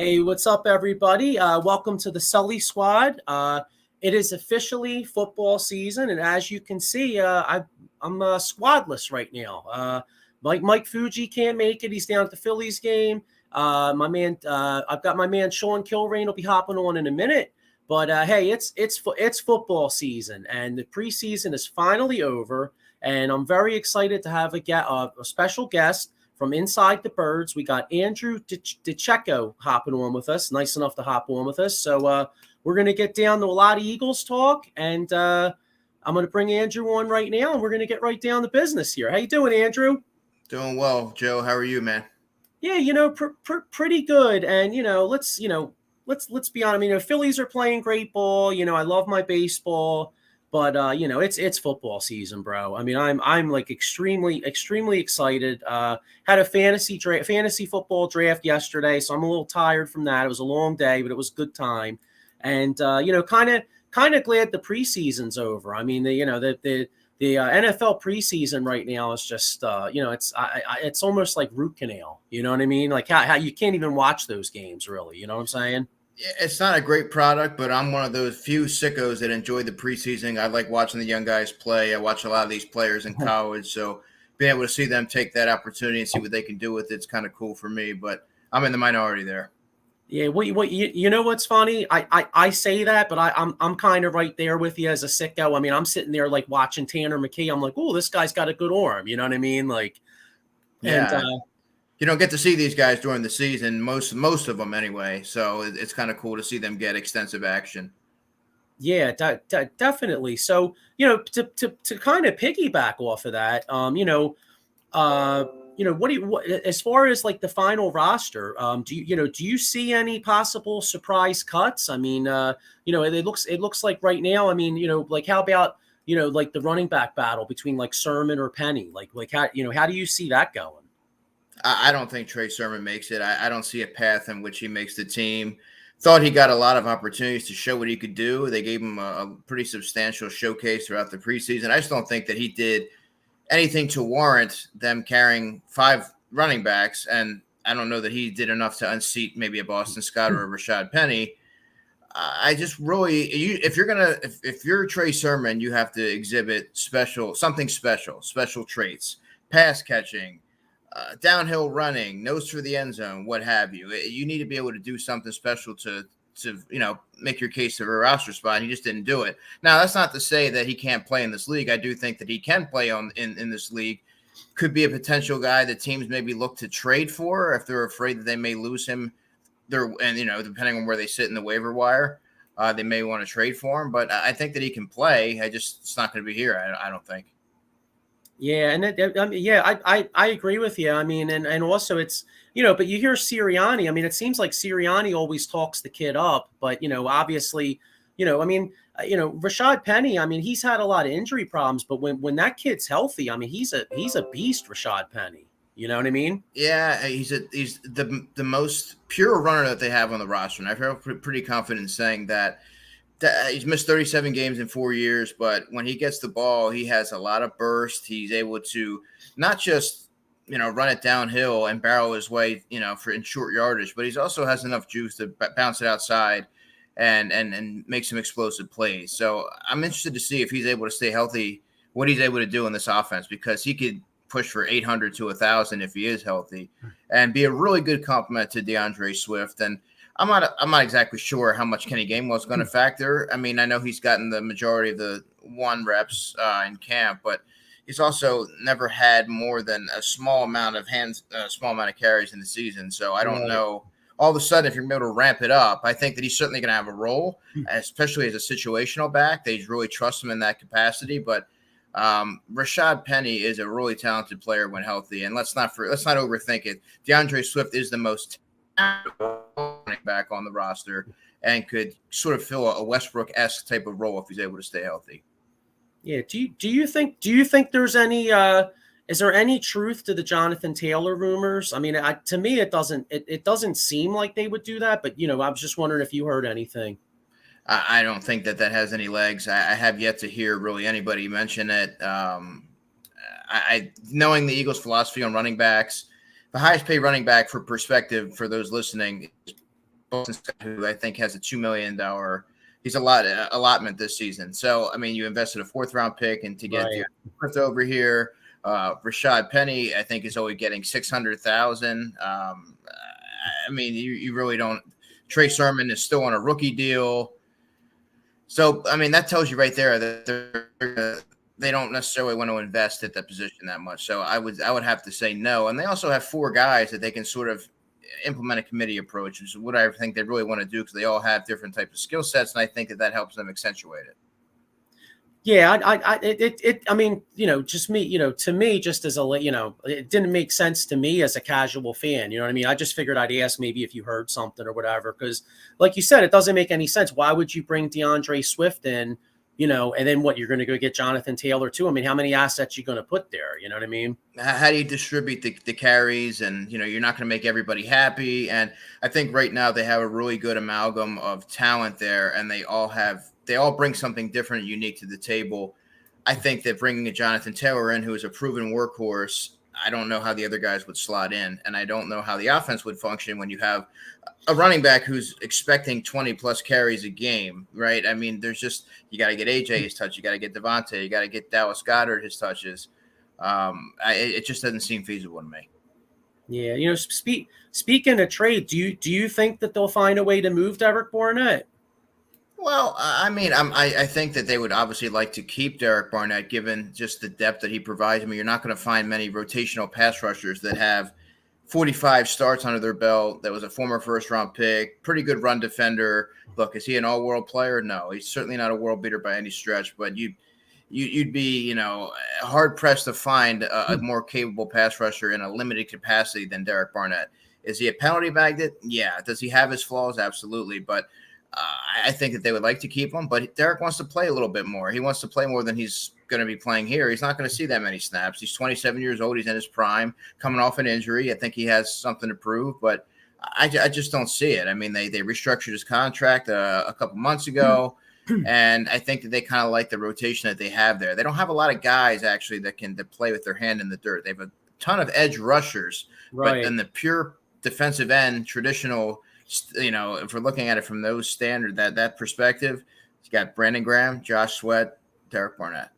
Hey, what's up, everybody? Welcome to the Sully Squad. It is officially football season, and as you can see, I'm squadless right now. Mike Fuji can't make it; he's down at the Phillies game. I've got my man Sean Kilrain will be hopping on in a minute. But hey, it's football season, and the preseason is finally over, and I'm very excited to have a special guest from Inside the Birds. We got Andrew Dicecco hopping on with us, nice enough to hop on with us. So we're going to get down to a lot of Eagles talk, and I'm going to bring Andrew on right now, and we're going to get right down to business here. How you doing, Andrew? Doing well, Joe. How are you, man? Yeah, pretty good. And let's be honest. I mean, the Phillies are playing great ball. I love my baseball. But it's football season, bro. I mean, I'm like extremely excited. Had a fantasy football draft yesterday, so I'm a little tired from that. It was a long day, but it was a good time. And kind of glad the preseason's over. I mean, the NFL preseason right now is just it's almost like root canal. You know what I mean? Like how you can't even watch those games really. You know what I'm saying? It's not a great product, but I'm one of those few sickos that enjoy the preseason. I like watching the young guys play. I watch a lot of these players in college, so being able to see them take that opportunity and see what they can do with it's kind of cool for me. But I'm in the minority there. Yeah, you know what's funny? I say that, but I'm kind of right there with you as a sicko. I mean, I'm sitting there like watching Tanner McKee. I'm like, oh, this guy's got a good arm. You know what I mean? Like, yeah. And you don't get to see these guys during the season, most of them anyway. So it's kind of cool to see them get extensive action. Yeah, definitely. So to kind of piggyback off of that, what as far as like the final roster, do you see any possible surprise cuts? I mean, it looks like right now. I mean, like how about like the running back battle between like Sermon or Penny? Like how do you see that going? I don't think Trey Sermon makes it. I don't see a path in which he makes the team. Thought he got a lot of opportunities to show what he could do. They gave him a pretty substantial showcase throughout the preseason. I just don't think that he did anything to warrant them carrying 5 running backs. And I don't know that he did enough to unseat maybe a Boston Scott or a Rashad Penny. I just really, if you're Trey Sermon, you have to exhibit special traits, pass catching, downhill running, nose for the end zone, what have you. You need to be able to do something special to make your case for a roster spot. And he just didn't do it. Now, that's not to say that he can't play in this league. I do think that he can play in this league. Could be a potential guy that teams maybe look to trade for if they're afraid that they may lose him. Depending on where they sit in the waiver wire, they may want to trade for him. But I think that he can play. It's not going to be here. I don't think. Yeah, and I agree with you. I mean, and also it's but you hear Sirianni. I mean, it seems like Sirianni always talks the kid up, but obviously, I mean, Rashad Penny. I mean, he's had a lot of injury problems, but when that kid's healthy, I mean, he's a beast, Rashad Penny. You know what I mean? Yeah, he's the most pure runner that they have on the roster, and I feel pretty confident in saying that. He's missed 37 games in 4 years, but when he gets the ball, he has a lot of burst. He's able to not just, run it downhill and barrel his way, in short yardage, but he also has enough juice to bounce it outside and make some explosive plays. So I'm interested to see if he's able to stay healthy, what he's able to do in this offense, because he could push for 800 to 1,000 if he is healthy and be a really good complement to DeAndre Swift. And I'm not exactly sure how much Kenny Gainwell is going to factor. I mean, I know he's gotten the majority of the 1 reps in camp, but he's also never had more than a small amount of carries in the season. So I don't know. All of a sudden, if you're able to ramp it up, I think that he's certainly going to have a role, especially as a situational back. They really trust him in that capacity. But Rashad Penny is a really talented player when healthy, and let's not overthink it. DeAndre Swift is the most running back on the roster and could sort of fill a Westbrook-esque type of role if he's able to stay healthy. Yeah. Do you think there's any is there any truth to the Jonathan Taylor rumors? I mean, to me it doesn't seem like they would do that, but I was just wondering if you heard anything. I don't think that has any legs. I have yet to hear really anybody mention it. Knowing the Eagles' philosophy on running backs, the highest paid running back, for perspective for those listening, is Boston Scott, who I think has a $2 million allotment this season. So, I mean, you invested a 4th-round pick, and to get Right. Swift over here, Rashad Penny, I think, is only getting $600,000. I mean, you really don't. Trey Sermon is still on a rookie deal. So, I mean, that tells you right there that they don't necessarily want to invest at that position that much. So I would have to say no. And they also have 4 guys that they can sort of implement a committee approach, which is what I think they really want to do, because they all have different types of skill sets, and I think that helps them accentuate it. Yeah, I mean, just me, to me, just as it didn't make sense to me as a casual fan. You know what I mean? I just figured I'd ask maybe if you heard something or whatever, because like you said, it doesn't make any sense. Why would you bring DeAndre Swift in, and then what, you're going to go get Jonathan Taylor too? I mean, how many assets you going to put there? You know what I mean? How do you distribute the carries? And, you're not going to make everybody happy. And I think right now they have a really good amalgam of talent there, and they all bring something different and unique to the table. I think that bringing a Jonathan Taylor in, who is a proven workhorse, I don't know how the other guys would slot in, and I don't know how the offense would function when you have a running back who's expecting 20-plus carries a game, right? I mean, you got to get AJ his touch, you got to get Devontae, you got to get Dallas Goedert his touches. It just doesn't seem feasible to me. Yeah, speaking of trade, do you think that they'll find a way to move Derek Barnett? Well, I mean, I think that they would obviously like to keep Derek Barnett, given just the depth that he provides. I mean, you're not going to find many rotational pass rushers that have 45 starts under their belt. That was a former first-round pick, pretty good run defender. Look, is he an all-world player? No, he's certainly not a world beater by any stretch. But you'd be, hard-pressed to find a more capable pass rusher in a limited capacity than Derek Barnett. Is he a penalty magnet? Yeah. Does he have his flaws? Absolutely. But I think that they would like to keep him, but Derek wants to play a little bit more. He wants to play more than he's going to be playing here. He's not going to see that many snaps. He's 27 years old. He's in his prime, coming off an injury. I think he has something to prove, but I just don't see it. I mean, they restructured his contract a couple months ago, and I think that they kind of like the rotation that they have there. They don't have a lot of guys, actually, that can play with their hand in the dirt. They have a ton of edge rushers, Right. But in the pure defensive end, traditional – if we're looking at it from those standard, that perspective, you got Brandon Graham, Josh Sweat, Derek Barnett.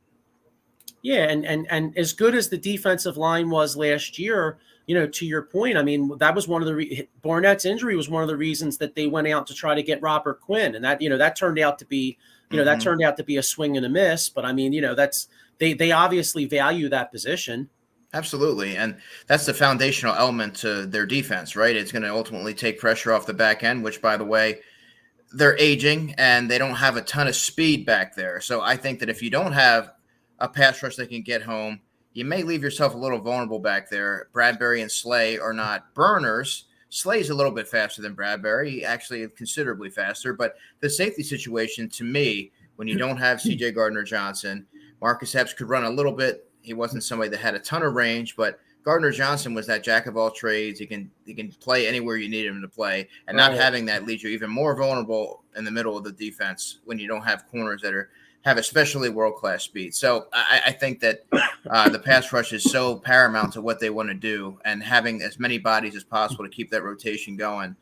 Yeah, and as good as the defensive line was last year, to your point, I mean, that was one of the Barnett's injury was one of the reasons that they went out to try to get Robert Quinn, and that turned out to be, that turned out to be a swing and a miss. But I mean, that's they obviously value that position. Absolutely. And that's the foundational element to their defense, right? It's going to ultimately take pressure off the back end, which, by the way, they're aging and they don't have a ton of speed back there. So I think that if you don't have a pass rush that can get home, you may leave yourself a little vulnerable back there. Bradbury and Slay are not burners. Slay's a little bit faster than Bradbury, actually considerably faster. But the safety situation, to me, when you don't have C.J. Gardner-Johnson, Marcus Epps could run a little bit. He wasn't somebody that had a ton of range, but Gardner-Johnson was that jack of all trades. He can play anywhere you need him to play, and not having that leaves you even more vulnerable in the middle of the defense when you don't have corners that have especially world-class speed. So I think that the pass rush is so paramount to what they want to do, and having as many bodies as possible to keep that rotation going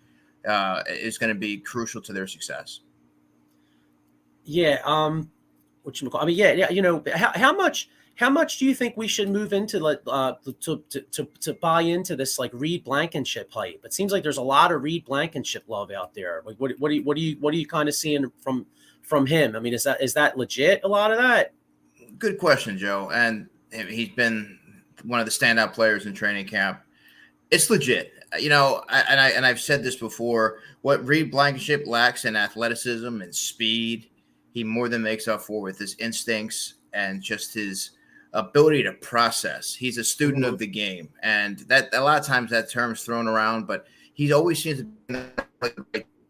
is going to be crucial to their success. Yeah. I mean, yeah. How much do you think we should move into to buy into this like Reed Blankenship hype? It seems like there's a lot of Reed Blankenship love out there. Like, what are you kind of seeing from him? I mean, is that legit? A lot of that. Good question, Joe. And he's been one of the standout players in training camp. It's legit, and I've said this before. What Reed Blankenship lacks in athleticism and speed, he more than makes up for with his instincts and just his ability to process. He's a student of the game, and that a lot of times that term's thrown around, but he always seems to be in the right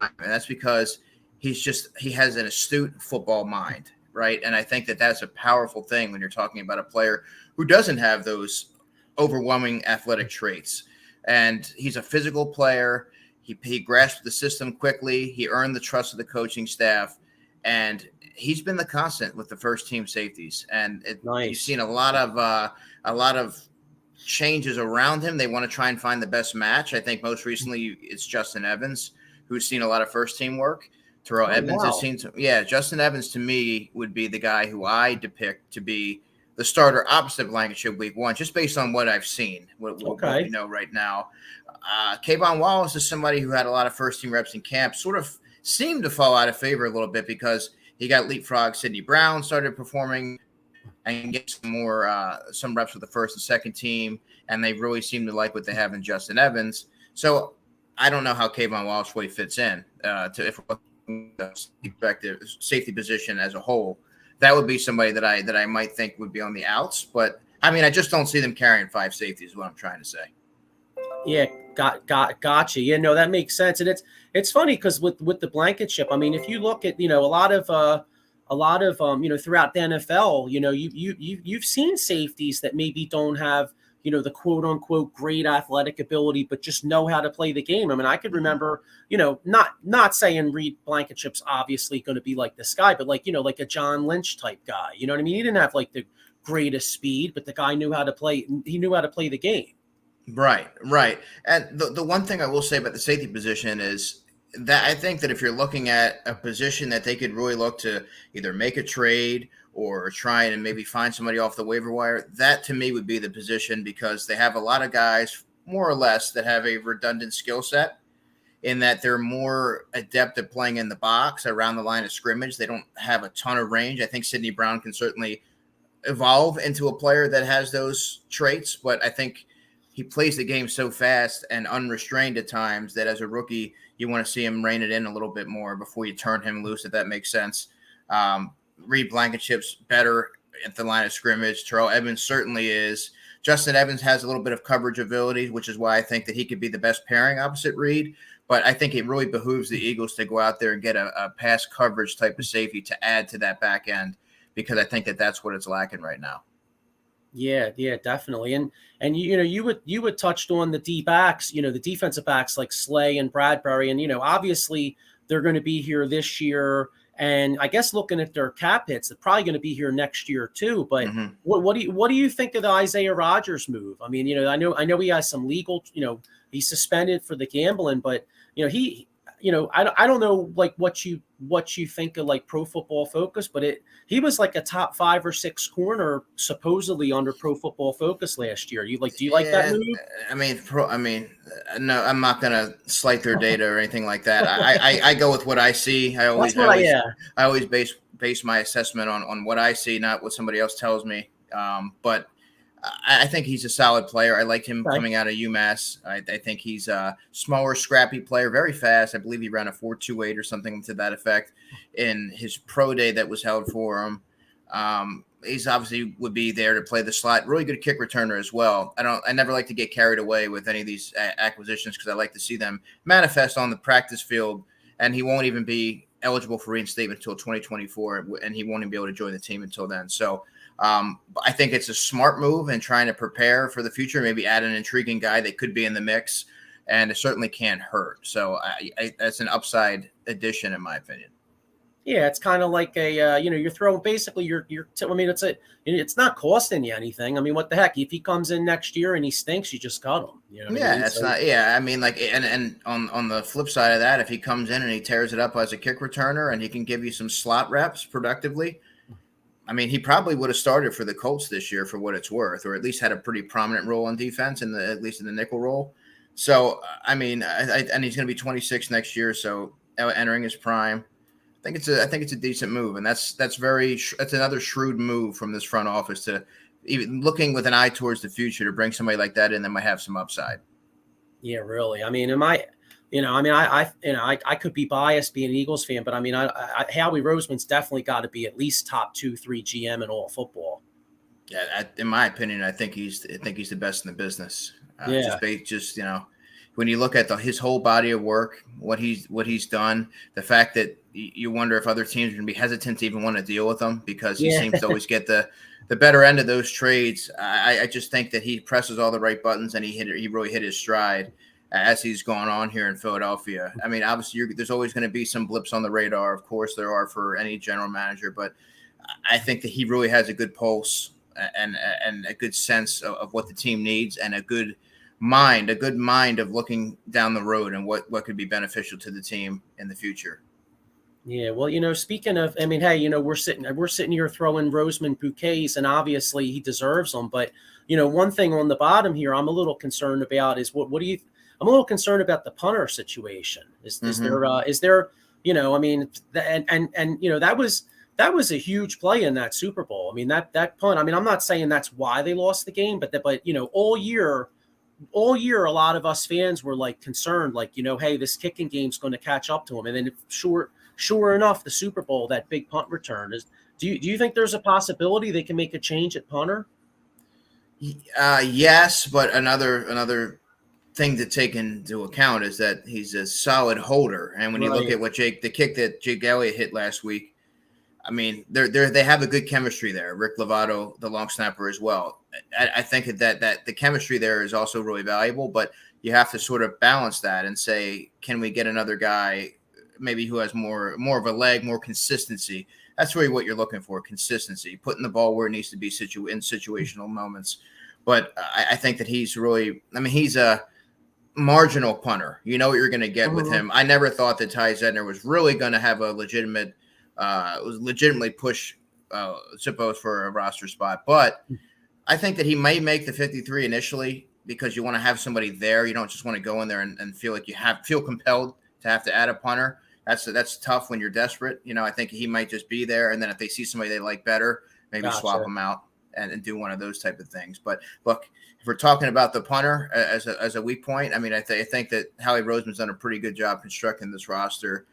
time, and that's because he has an astute football mind, right? And I think that that's a powerful thing when you're talking about a player who doesn't have those overwhelming athletic traits. And he's a physical player. He grasped the system quickly. He earned the trust of the coaching staff, and he's been the constant with the first team safeties. And you've seen a lot of changes around him. They want to try and find the best match. I think most recently it's Justin Evans, who's seen a lot of first team work. Terrell Edmonds has seen some. Yeah, Justin Evans to me would be the guy who I depict to be the starter opposite Blankenship week 1, just based on what I've seen, what we know right now. Kayvon Wallace is somebody who had a lot of first team reps in camp, sort of seemed to fall out of favor a little bit because he got leapfrog. Sidney Brown started performing and get some reps with the first and second team, and they really seem to like what they have in Justin Evans. So I don't know how Kayvon Wallace really fits in if the safety position as a whole. That would be somebody that I might think would be on the outs, but I mean, I just don't see them carrying 5 safeties is what I'm trying to say. Yeah, gotcha. Yeah, no, that makes sense. And it's funny because with the Blankenship, I mean, if you look at, a lot of throughout the NFL, you've seen safeties that maybe don't have, the quote unquote great athletic ability, but just know how to play the game. I mean, I could remember, not saying Reed Blankenship's obviously going to be like this guy, but like a John Lynch type guy. You know what I mean? He didn't have like the greatest speed, but the guy knew how to play. He knew how to play the game. Right. And the one thing I will say about the safety position is that I think that if you're looking at a position that they could really look to either make a trade or try and maybe find somebody off the waiver wire, that to me would be the position, because they have a lot of guys, more or less, that have a redundant skill set in that they're more adept at playing in the box around the line of scrimmage. They don't have a ton of range. I think Sidney Brown can certainly evolve into a player that has those traits, but I think he plays the game so fast and unrestrained at times that as a rookie, you want to see him rein it in a little bit more before you turn him loose, if that makes sense. Reed Blankenship's better at the line of scrimmage. Terrell Edmonds certainly is. Justin Evans has a little bit of coverage ability, which is why I think that he could be the best pairing opposite Reed. But I think it really behooves the Eagles to go out there and get a pass coverage type of safety to add to that back end, because I think that that's what it's lacking right now. Yeah, definitely. And you would touched on the D backs, the defensive backs like Slay and Bradbury, and obviously they're going to be here this year, and I guess looking at their cap hits, they're probably going to be here next year too. But what do you think of the Isaiah Rodgers move? I mean, I know he has some legal, he's suspended for the gambling, but he. I don't know like what you think of like Pro Football Focus, but he was like a top 5 or 6 corner supposedly under Pro Football Focus last year. Do you like that move? No, I'm not gonna slight their data or anything like that. I go with what I see. I always base my assessment on what I see, not what somebody else tells me. But I think he's a solid player. I liked him coming out of UMass. I think he's a smaller, scrappy player, very fast. I believe he ran a 4.28 or something to that effect in his pro day that was held for him. He's obviously would be there to play the slot. Really good kick returner as well. I never like to get carried away with any of these acquisitions, because I like to see them manifest on the practice field. And he won't even be eligible for reinstatement until 2024, and he won't even be able to join the team until then. So I think it's a smart move and trying to prepare for the future, maybe add an intriguing guy that could be in the mix, and it certainly can't hurt. So that's an upside addition, in my opinion. Yeah, it's kind of like a you're throwing basically it's not costing you anything. I mean, what the heck? If he comes in next year and he stinks, you just cut him. I mean, like, and on the flip side of that, if he comes in and he tears it up as a kick returner and he can give you some slot reps productively, I mean, he probably would have started for the Colts this year for what it's worth, or at least had a pretty prominent role on defense, at least in the nickel role. So, I mean, and he's going to be 26 next year, so entering his prime. I think it's a decent move, and that's another shrewd move from this front office to even looking with an eye towards the future to bring somebody like that in that might have some upside. Yeah, really. I mean, I could be biased being an Eagles fan, but I mean, Howie Roseman's definitely got to be at least top 2-3 GM in all football. Yeah, in my opinion, I think he's the best in the business. When you look at his whole body of work, what he's done, the fact that you wonder if other teams are going to be hesitant to even want to deal with him, because he seems to always get the better end of those trades. I just think that he presses all the right buttons, and he really hit his stride as he's gone on here in Philadelphia. I mean, obviously, there's always going to be some blips on the radar. Of course, there are for any general manager, but I think that he really has a good pulse and a good sense of what the team needs, and a good a good mind of looking down the road and what could be beneficial to the team in the future. Yeah, well, speaking of, I mean, hey, we're sitting here throwing Roseman bouquets, and obviously he deserves them. But one thing on the bottom here, I'm a little concerned about is what do you? I'm a little concerned about the punter situation. Is there I mean, that was a huge play in that Super Bowl. I mean, that punt. I mean, I'm not saying that's why they lost the game, but all year, a lot of us fans were like concerned, like, hey, this kicking game's going to catch up to him, and then sure enough, the Super Bowl, that big punt return is. Do you think there's a possibility they can make a change at punter? Yes, but another thing to take into account is that he's a solid holder, and when you look at the kick that Jake Elliott hit last week, I mean, they have a good chemistry there. Rick Lovato, the long snapper, as well. I think that the chemistry there is also really valuable, but you have to sort of balance that and say, can we get another guy maybe who has more of a leg, more consistency? That's really what you're looking for: consistency, putting the ball where it needs to be in situational moments. But I think that he's a marginal punter. You know what you're going to get with him. I never thought that Ty Zedner was really going to have a legitimately push Zippos for a roster spot. But I think that he may make the 53 initially because you want to have somebody there. You don't just want to go in there and feel like feel compelled to have to add a punter. That's tough when you're desperate. I think he might just be there, and then if they see somebody they like better, maybe swap them out and do one of those type of things. But look, if we're talking about the punter as a weak point, I mean, I think that Howie Roseman's done a pretty good job constructing this roster.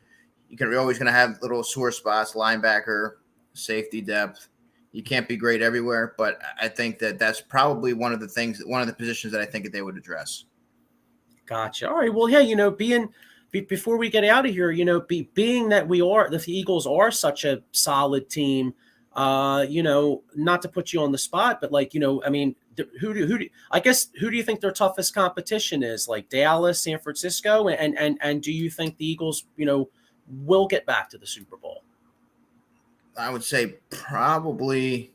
You're always going to have little sore spots: linebacker, safety depth. You can't be great everywhere, but I think that that's probably one of the positions that I think that they would address. Gotcha. All right. Well, yeah, before we get out of here, being that the Eagles are such a solid team, not to put you on the spot, but I mean, who do you think their toughest competition is? Like Dallas, San Francisco, and do you think the Eagles, will get back to the Super Bowl? I would say probably.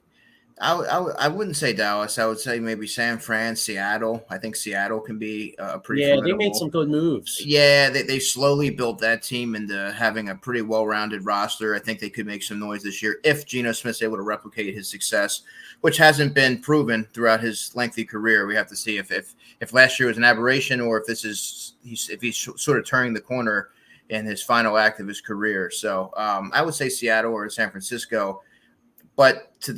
I wouldn't say Dallas. I would say maybe San Fran, Seattle. I think Seattle can be a pretty formidable. They made some good moves. Yeah, they slowly built that team into having a pretty well-rounded roster. I think they could make some noise this year if Geno Smith's able to replicate his success, which hasn't been proven throughout his lengthy career. We have to see if last year was an aberration or if he's sort of turning the corner in his final act of his career. So I would say Seattle or San Francisco. But to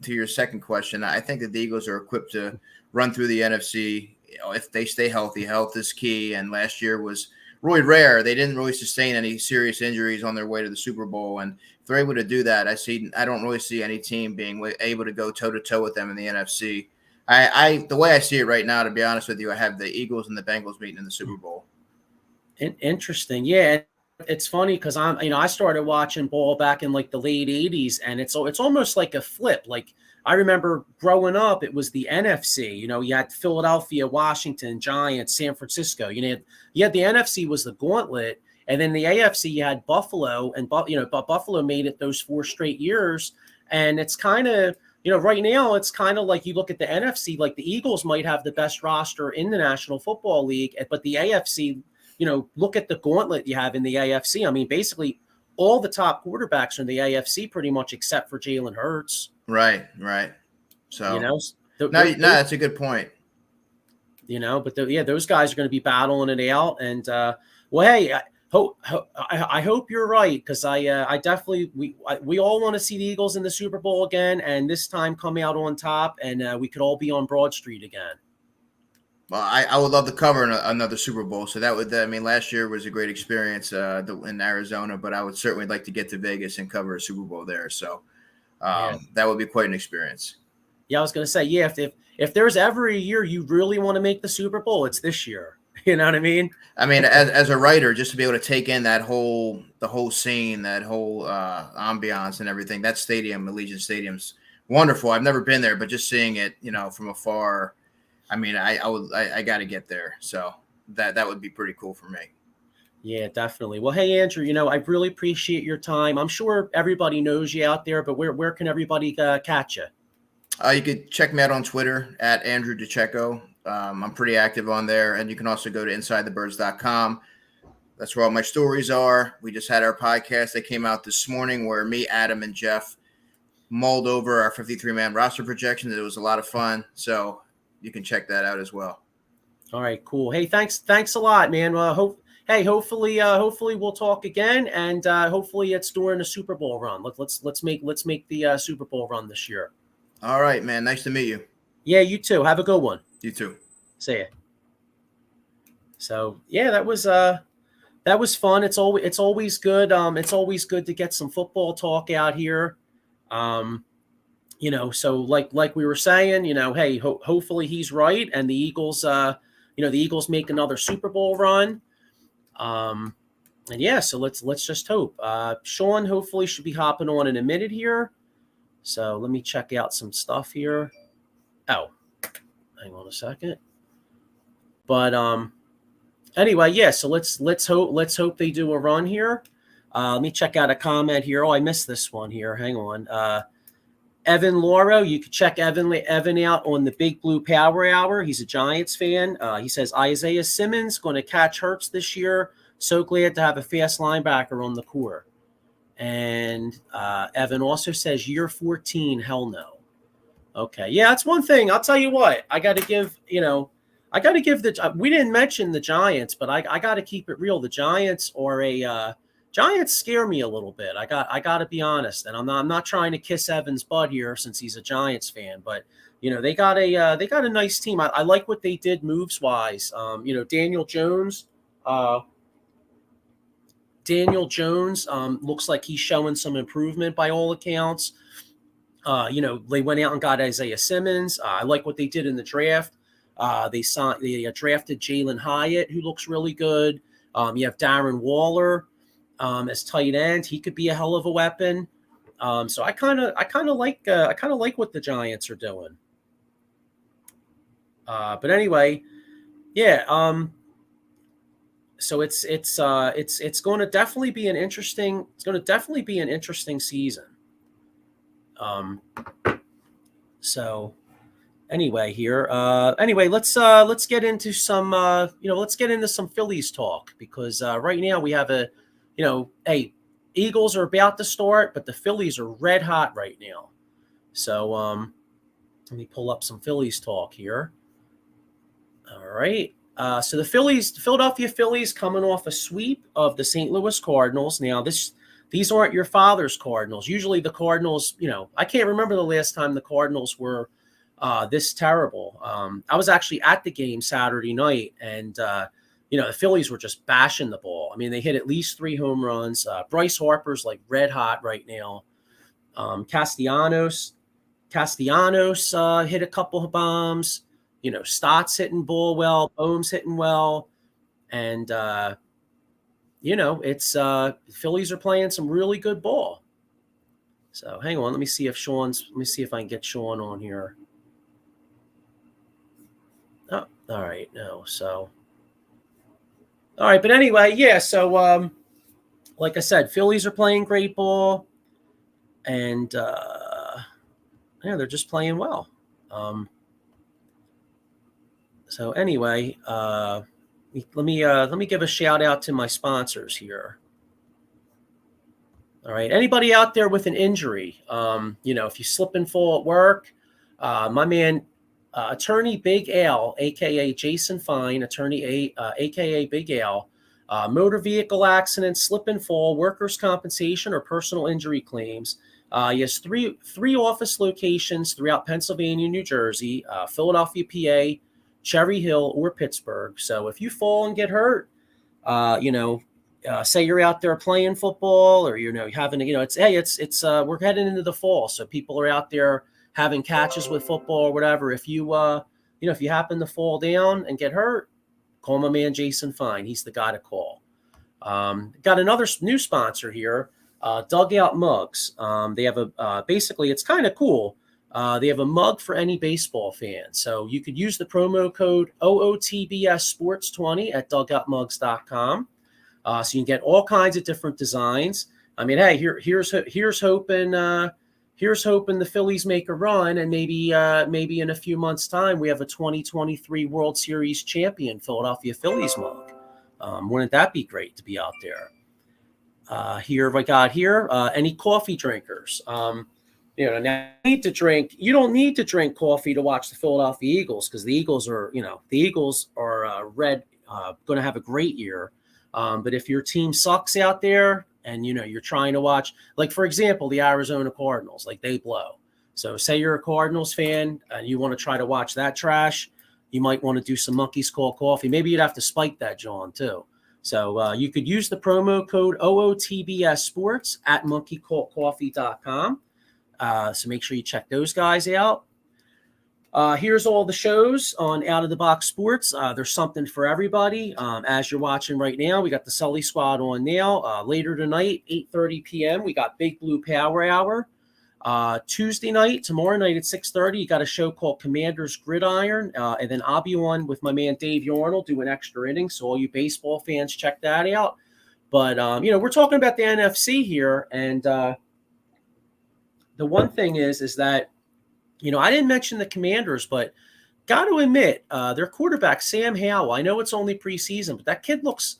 your second question, I think that the Eagles are equipped to run through the NFC. If they stay healthy, health is key. And last year was really rare. They didn't really sustain any serious injuries on their way to the Super Bowl. And if they're able to do that, I don't really see any team being able to go toe to toe with them in the NFC. The way I see it right now, to be honest with you, I have the Eagles and the Bengals meeting in the Super Bowl. Interesting. Yeah. It's funny because I started watching ball back in like the late 80s, and it's almost like a flip. Like I remember growing up, it was the NFC. You had Philadelphia, Washington, Giants, San Francisco. You had the NFC was the gauntlet, and then the AFC you had Buffalo, and but Buffalo made it those 4 straight years. And it's kind of right now it's kind of like you look at the NFC, like the Eagles might have the best roster in the National Football League, but the AFC. Look at the gauntlet you have in the AFC. I mean, basically all the top quarterbacks are in the AFC pretty much except for Jalen Hurts. Right. So, that's a good point. But those guys are going to be battling it out. And, hey, I hope you're right, because I definitely we all want to see the Eagles in the Super Bowl again, and this time come out on top, and we could all be on Broad Street again. Well, I would love to cover another Super Bowl. So last year was a great experience in Arizona, but I would certainly like to get to Vegas and cover a Super Bowl there. So that would be quite an experience. Yeah, I was going to say, yeah, if there's ever a year you really want to make the Super Bowl, it's this year. You know what I mean? I mean, as a writer, just to be able to take in the whole scene, that whole ambiance and everything, that stadium, Allegiant Stadium's wonderful. I've never been there, but just seeing it, from afar. I mean, I got to get there. So that would be pretty cool for me. Yeah, definitely. Well, hey, Andrew, I really appreciate your time. I'm sure everybody knows you out there, but where can everybody catch you? You could check me out on Twitter at Andrew Dicecco. I'm pretty active on there, and you can also go to insidethebirds.com. That's where all my stories are. We just had our podcast that came out this morning where me, Adam, and Jeff mulled over our 53-man roster projections. It was a lot of fun, so you can check that out as well. All right, cool. Hey, thanks a lot, man. Hopefully we'll talk again, and hopefully it's during the Super Bowl run. Let's make the Super Bowl run this year. All right, man. Nice to meet you. Yeah, you too. Have a good one. You too. See ya. So yeah, that was fun. It's always good. It's always good to get some football talk out here. So like we were saying, hey, hopefully he's right, and the Eagles, the Eagles make another Super Bowl run. And yeah, so let's just hope. Sean hopefully should be hopping on in a minute here. So let me check out some stuff here. Oh, hang on a second. But anyway, yeah. So let's hope they do a run here. Let me check out a comment here. Oh, I missed this one here. Hang on. Evan Lauro, you can check Evan out on the Big Blue Power Hour. He's a Giants fan. He says Isaiah Simmons going to catch Hurts this year. So glad to have a fast linebacker on the core. And Evan also says year 14, hell no. Okay, yeah, that's one thing. I'll tell you what. I got to give. We didn't mention the Giants, but I got to keep it real. The Giants are Giants scare me a little bit. I got to be honest, and I'm not trying to kiss Evan's butt here since he's a Giants fan, but they got a nice team. I like what they did moves wise. Daniel Jones. Looks like he's showing some improvement by all accounts. They went out and got Isaiah Simmons. I like what they did in the draft. They drafted Jalen Hyatt, who looks really good. You have Darren Waller as tight end. He could be a hell of a weapon. So I kind of like what the Giants are doing. But anyway, yeah. So it's going to definitely be an interesting. It's going to definitely be an interesting season. So anyway, here. Let's get into some. Let's get into some Phillies talk because right now we have Eagles are about to start, but the Phillies are red hot right now. So let me pull up some Phillies talk here. All right. So the Philadelphia Phillies coming off a sweep of the St. Louis Cardinals. Now these aren't your father's Cardinals. Usually the Cardinals, I can't remember the last time the Cardinals were this terrible. I was actually at the game Saturday night, and the Phillies were just bashing the ball. I mean, they hit at least 3 home runs. Bryce Harper's like red hot right now. Castellanos hit a couple of bombs. Stott's hitting ball well, Bohm's hitting well, and it's Phillies are playing some really good ball. So hang on, let me see if I can get Sean on here. Oh, all right, no, so all right, but anyway, yeah. So like I said, Phillies are playing great ball, and they're just playing well. So anyway, let me give a shout out to my sponsors here. All right, anybody out there with an injury, if you slip and fall at work, my man, attorney Big Al, aka Jason Fine, aka Big Al, motor vehicle accidents, slip and fall, workers' compensation, or personal injury claims. He has three office locations throughout Pennsylvania, New Jersey, Philadelphia, PA, Cherry Hill, or Pittsburgh. So if you fall and get hurt, say you're out there playing football, or having to, we're heading into the fall, so people are out there having catches with football or whatever. If you happen to fall down and get hurt, call my man Jason Fine. He's the guy to call. Got another new sponsor here, Dugout Mugs. They have basically it's kind of cool. They have a mug for any baseball fan. So you could use the promo code OOTBS Sports 20 at dugoutmugs.com. So you can get all kinds of different designs. I mean, hey, here's hoping, here's hoping the Phillies make a run, and maybe in a few months' time we have a 2023 World Series champion Philadelphia Phillies mug. Wouldn't that be great to be out there? Here I got here. Any coffee drinkers? Now you don't need to drink coffee to watch the Philadelphia Eagles, because the Eagles are going to have a great year. But if your team sucks out there, and you're trying to watch, like for example, the Arizona Cardinals, like they blow. So say you're a Cardinals fan and you want to try to watch that trash, you might want to do some Monkeys Call Coffee. Maybe you'd have to spike that, John, too. So you could use the promo code OOTBS Sports at monkeycallcoffee.com. So make sure you check those guys out. Here's all the shows on Out of the Box Sports. There's something for everybody. As you're watching right now, we got the Sully Squad on now. Later tonight, 8:30 p.m., we got Big Blue Power Hour. Tuesday night, tomorrow night at 6:30, you got a show called Commanders Gridiron. And then I'll be on with my man Dave Yarnell doing extra innings. So all you baseball fans, check that out. But, we're talking about the NFC here. And the one thing is that, I didn't mention the Commanders, but got to admit, their quarterback, Sam Howell, I know it's only preseason, but that kid looks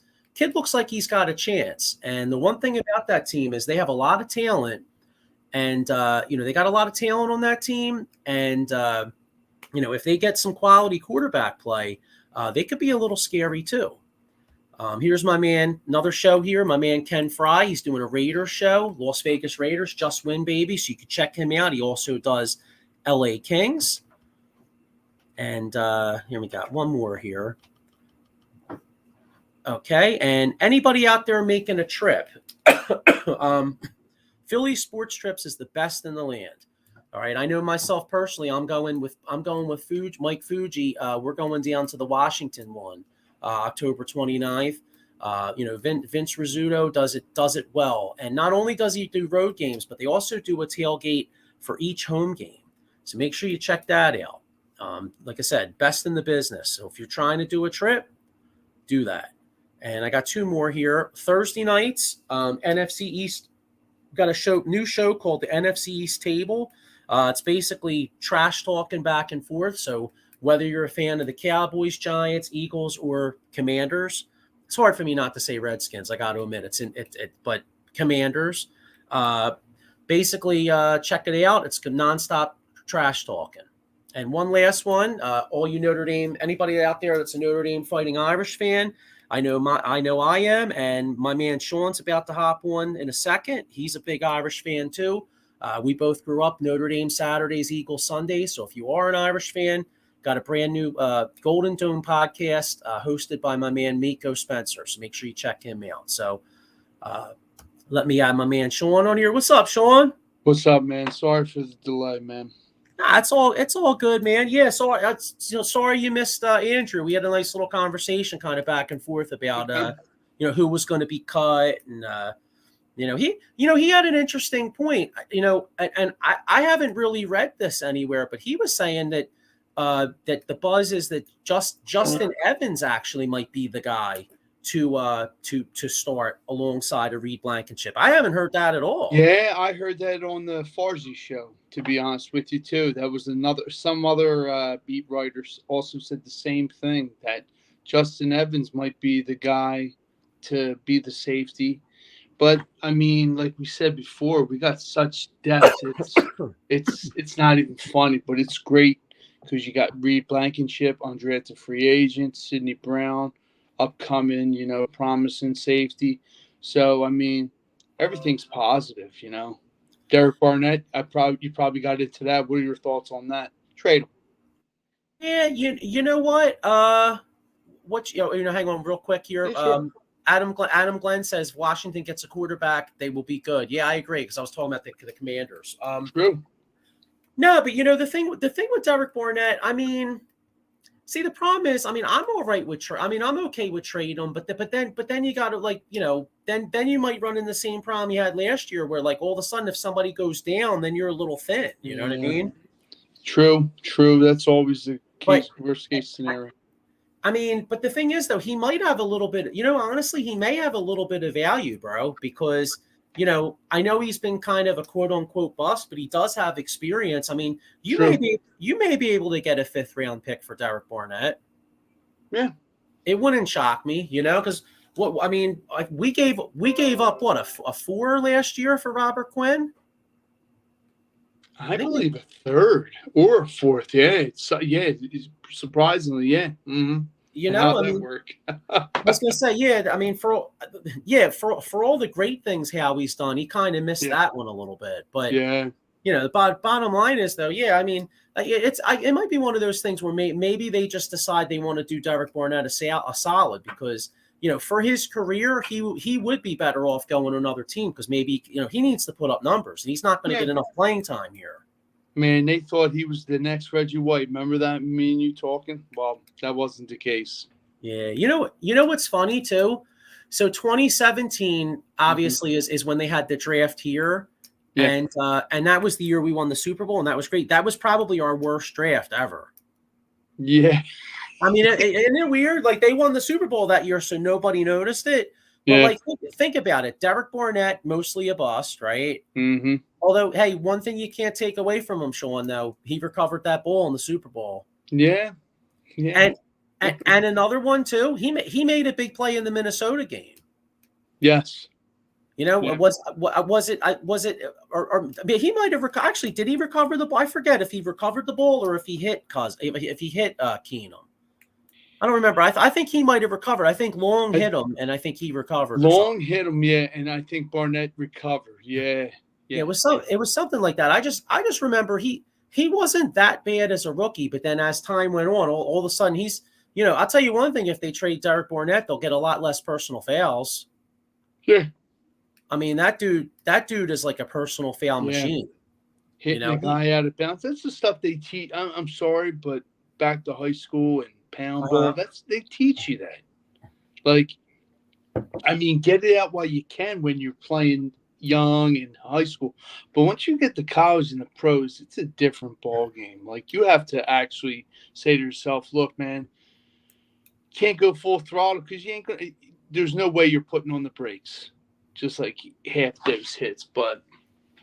like he's got a chance. And the one thing about that team is they have a lot of talent. And, they got a lot of talent on that team. And, if they get some quality quarterback play, they could be a little scary too. Here's my man, another show here, my man Ken Fry. He's doing a Raiders show, Las Vegas Raiders, Just Win, baby. So you can check him out. He also does LA Kings. And here we got one more here. Okay. And anybody out there making a trip, Philly Sports Trips is the best in the land. All right. I know myself personally, I'm going with Mike Fuji. We're going down to the Washington one, October 29th. Vince Rizzuto does it well. And not only does he do road games, but they also do a tailgate for each home game. So make sure you check that out. Like I said, best in the business. So if you're trying to do a trip, do that. And I got two more here. Thursday nights, NFC East, got a new show called the NFC East Table. It's basically trash talking back and forth. So whether you're a fan of the Cowboys, Giants, Eagles, or Commanders, it's hard for me not to say Redskins. I got to admit but Commanders. Basically, check it out. It's nonstop trash talking. And one last one, all you Notre Dame, anybody out there that's a Notre Dame Fighting Irish fan, I know I am, and my man Sean's about to hop on in a second. He's a big Irish fan too. We both grew up Notre Dame Saturdays, Eagles Sundays. So if you are an Irish fan, got a brand new Golden Dome podcast hosted by my man Miko Spencer. So make sure you check him out. So let me add my man Sean on here. What's up, Sean? What's up, man? Sorry for the delay, man. Nah, it's all good, man. Yeah, sorry you missed Andrew. We had a nice little conversation kind of back and forth about who was going to be cut, and he had an interesting point. And I haven't really read this anywhere, but he was saying that that the buzz is that Justin Evans actually might be the guy to start alongside of Reed Blankenship. I haven't heard that at all. Yeah, I heard that on the Farsi show, to be honest with you, too. That was some other beat writers also said the same thing, that Justin Evans might be the guy to be the safety. But, I mean, like we said before, we got such depth. It's not even funny, but it's great because you got Reed Blankenship, undrafted free agent, Sidney Brown, upcoming, promising safety. So, I mean, everything's positive, Derek Barnett, you probably got into that. What are your thoughts on that? Trade him. Yeah, you know what? Hang on real quick here. Yeah, sure. Adam Glenn says Washington gets a quarterback, they will be good. Yeah, I agree, because I was talking about the Commanders. True. No, but the thing with Derek Barnett, I mean, see, the problem is, I mean, I'm all right with I'm okay with trading him, but then you got to then you might run in the same problem you had last year, where all of a sudden if somebody goes down, then you're a little thin. You know what I mean? True. That's always the worst case scenario. I mean, but the thing is, though, he might have a little bit. Honestly, he may have a little bit of value, bro, because I know he's been kind of a quote unquote bust, but he does have experience. I mean, you True. may be able to get a 5th round pick for Derek Barnett. Yeah. It wouldn't shock me, because we gave up what a 4 last year for Robert Quinn. I believe a 3rd or a 4th. Yeah, it's surprisingly, yeah. Mm-hmm. How'd that work? I was gonna say, yeah. I mean, for all the great things Howie's done, he kind of missed that one a little bit. But yeah, the bottom line is though, I mean, it might be one of those things where maybe they just decide they want to do Derek Barnett a solid because for his career he would be better off going to another team because maybe he needs to put up numbers and he's not going to get enough playing time here. Man, they thought he was the next Reggie White. Remember that, me and you talking? Well, that wasn't the case. Yeah, you know what's funny too? So 2017 obviously is when they had the draft here. Yeah. And that was the year we won the Super Bowl, and that was great. That was probably our worst draft ever. Yeah. I mean, isn't it weird? Like, they won the Super Bowl that year, so nobody noticed it. But, like, think about it. Derek Barnett, mostly a bust, right? Mm-hmm. Although, hey, one thing you can't take away from him, Sean, though, he recovered that ball in the Super Bowl. Yeah. Yeah. And another one, too, he made a big play in the Minnesota game. Yes. Was it or I mean, he might have actually. Did he recover the ball? I forget if he recovered the ball or if he hit Keenum. I don't remember. I think he might have recovered. I think Long hit him, and I think he recovered. Long hit him, yeah, and I think Barnett recovered. Yeah. It was something like that. I just remember he wasn't that bad as a rookie, but then as time went on, all of a sudden he's. I'll tell you one thing: if they trade Derek Barnett, they'll get a lot less personal fouls. Yeah. I mean, that dude is like a personal foul machine. Hitting a guy out of bounds. That's the stuff they teach. I'm sorry, but back to high school and pound ball, they teach you that. Like, I mean, get it out while you can when you're playing young in high school. But once you get to college and the pros, it's a different ball game. Like, you have to actually say to yourself, look, man, can't go full throttle because there's no way you're putting on the brakes. Just like half those hits, but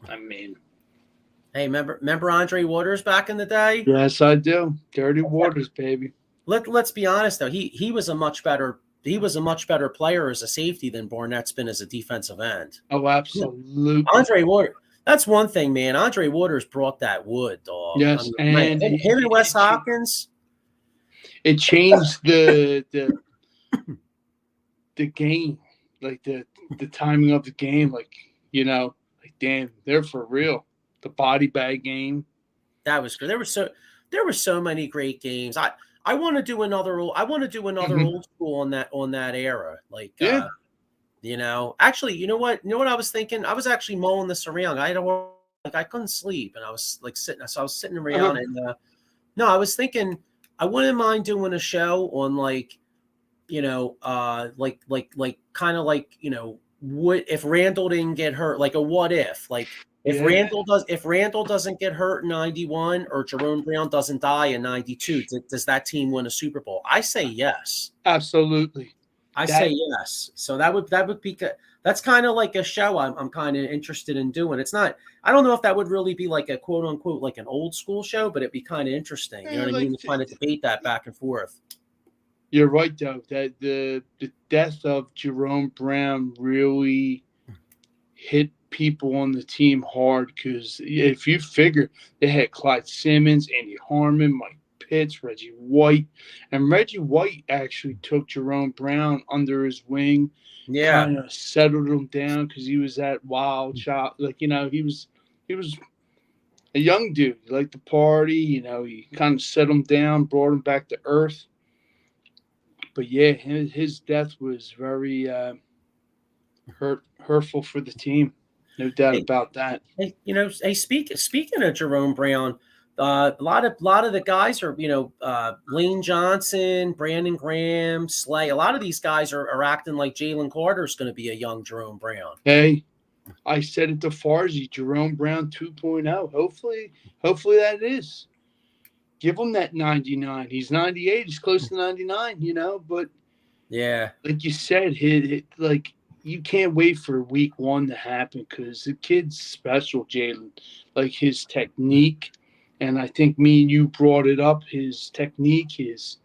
I mean, hey, remember Andre Waters back in the day? Yes, I do. Dirty Waters, baby. Let's be honest though. He was a much better player as a safety than Barnett's been as a defensive end. Oh, absolutely. Andre Waters. That's one thing, man. Andre Waters brought that wood, dog. Yes, and him and Wes Hopkins. It changed the game. Like the timing of the game, like damn, they're for real. The body bag game. That was good. There were so many great games. I want to do another old school on that era. Like actually, you know what I was thinking? I was actually mulling this around. I couldn't sleep and I was like sitting around and I was thinking I wouldn't mind doing a show on like kind of like, what if Randall didn't get hurt, like a what if, like if Randall doesn't get hurt in 91 or Jerome Brown doesn't die in 92, does that team win a Super Bowl? I say yes. Absolutely. I say yes. So that would be good. That's kind of like a show I'm kind of interested in doing. It's not, I don't know if that would really be like a quote unquote, like an old school show, but it'd be kind of interesting. You know what I mean? To kind of debate that back and forth. You're right, though, that the death of Jerome Brown really hit people on the team hard because if you figure they had Clyde Simmons, Andy Harmon, Mike Pitts, Reggie White, and Reggie White actually took Jerome Brown under his wing, kind of settled him down because he was that wild child. Like, he was a young dude. He liked to party. He kind of set him down, brought him back to earth. But yeah, his death was very hurtful for the team, no doubt about that. Speaking of Jerome Brown, a lot of the guys are Lane Johnson, Brandon Graham, Slay. A lot of these guys are acting like Jalen Carter's going to be a young Jerome Brown. Hey, I said it to Farzy, Jerome Brown 2.0. Hopefully that is. Give him that 99. He's 98. He's close to 99, but yeah, like you said, you can't wait for week 1 to happen because the kid's special, Jalen. Like his technique, and I think me and you brought it up. His technique is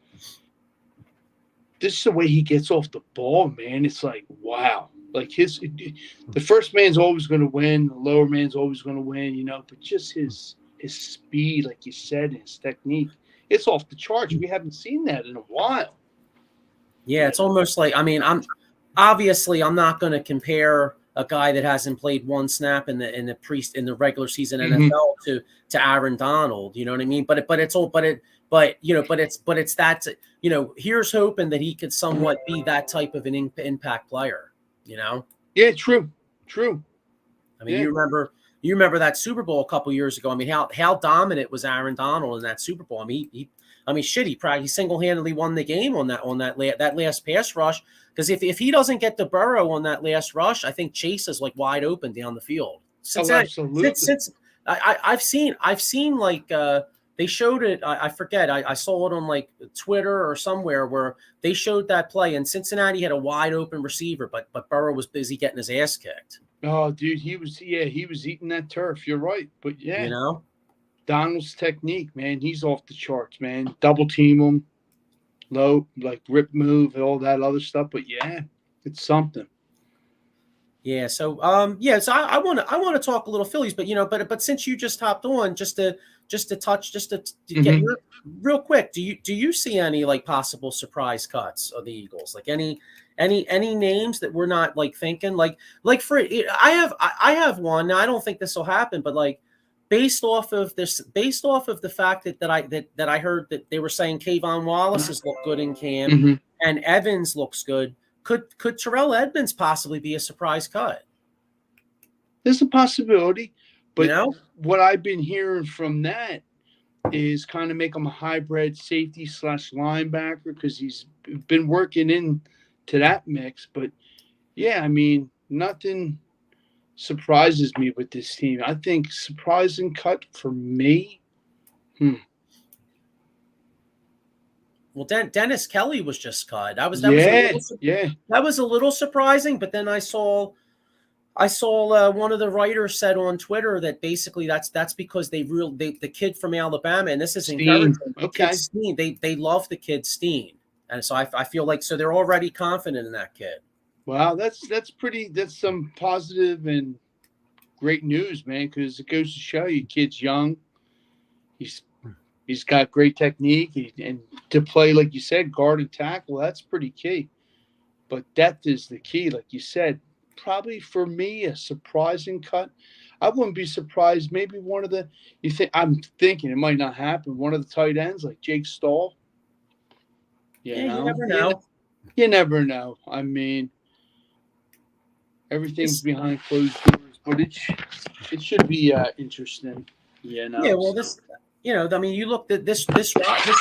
this is the way he gets off the ball, man. It's like wow. Like the first man's always going to win, the lower man's always going to win, But just his speed, like you said, his technique, it's off the charts. We haven't seen that in a while. Yeah, it's almost like I'm not going to compare a guy that hasn't played one snap in the regular season NFL to Aaron Donald. You know what I mean? But it's that here's hoping that he could somewhat be that type of an impact player. Yeah, true. I mean, you remember that Super Bowl a couple years ago. I mean, how dominant was Aaron Donald in that Super Bowl? I mean, he single-handedly won the game on that last pass rush. Because if he doesn't get to Burrow on that last rush, I think Chase is like wide open down the field. Absolutely. I've seen like they showed it. I forget. I saw it on like Twitter or somewhere where they showed that play, and Cincinnati had a wide open receiver, but Burrow was busy getting his ass kicked. Oh, dude, he was eating that turf. You're right, but yeah, Donald's technique, man, he's off the charts, man. Double team him, low, like rip move, and all that other stuff. But yeah, it's something. Yeah. So so I want to talk a little Phillies, but but since you just hopped on, just to get your real quick, do you see any like possible surprise cuts of the Eagles? Like any names that we're not like thinking like for I have one. Now I don't think this will happen, but like based off of the fact that I heard that they were saying Kayvon Wallace has looked good in camp and Evans looks good. Could Terrell Edmonds possibly be a surprise cut? There's a possibility, but what I've been hearing from that is kind of make him a hybrid safety / linebacker because he's been working into that mix. But yeah, I mean, nothing surprises me with this team. I think surprising cut for me. Well, Dennis Kelly was just cut. That was a little surprising. But then I saw one of the writers said on Twitter that basically that's because the kid from Alabama, and this is encouraging. Okay, Steen, they love the kid Steen, and so I feel like they're already confident in that kid. Wow, that's some positive and great news, man. Because it goes to show you, kid's young. He's got great technique, and to play, like you said, guard and tackle, that's pretty key. But depth is the key, like you said. Probably for me, a surprising cut. I wouldn't be surprised. Maybe one of the I'm thinking it might not happen. One of the tight ends, like Jake Stahl. You never know. You never know. I mean, everything's behind closed doors, but it should be interesting. Yeah. Well, this. I mean, you look at this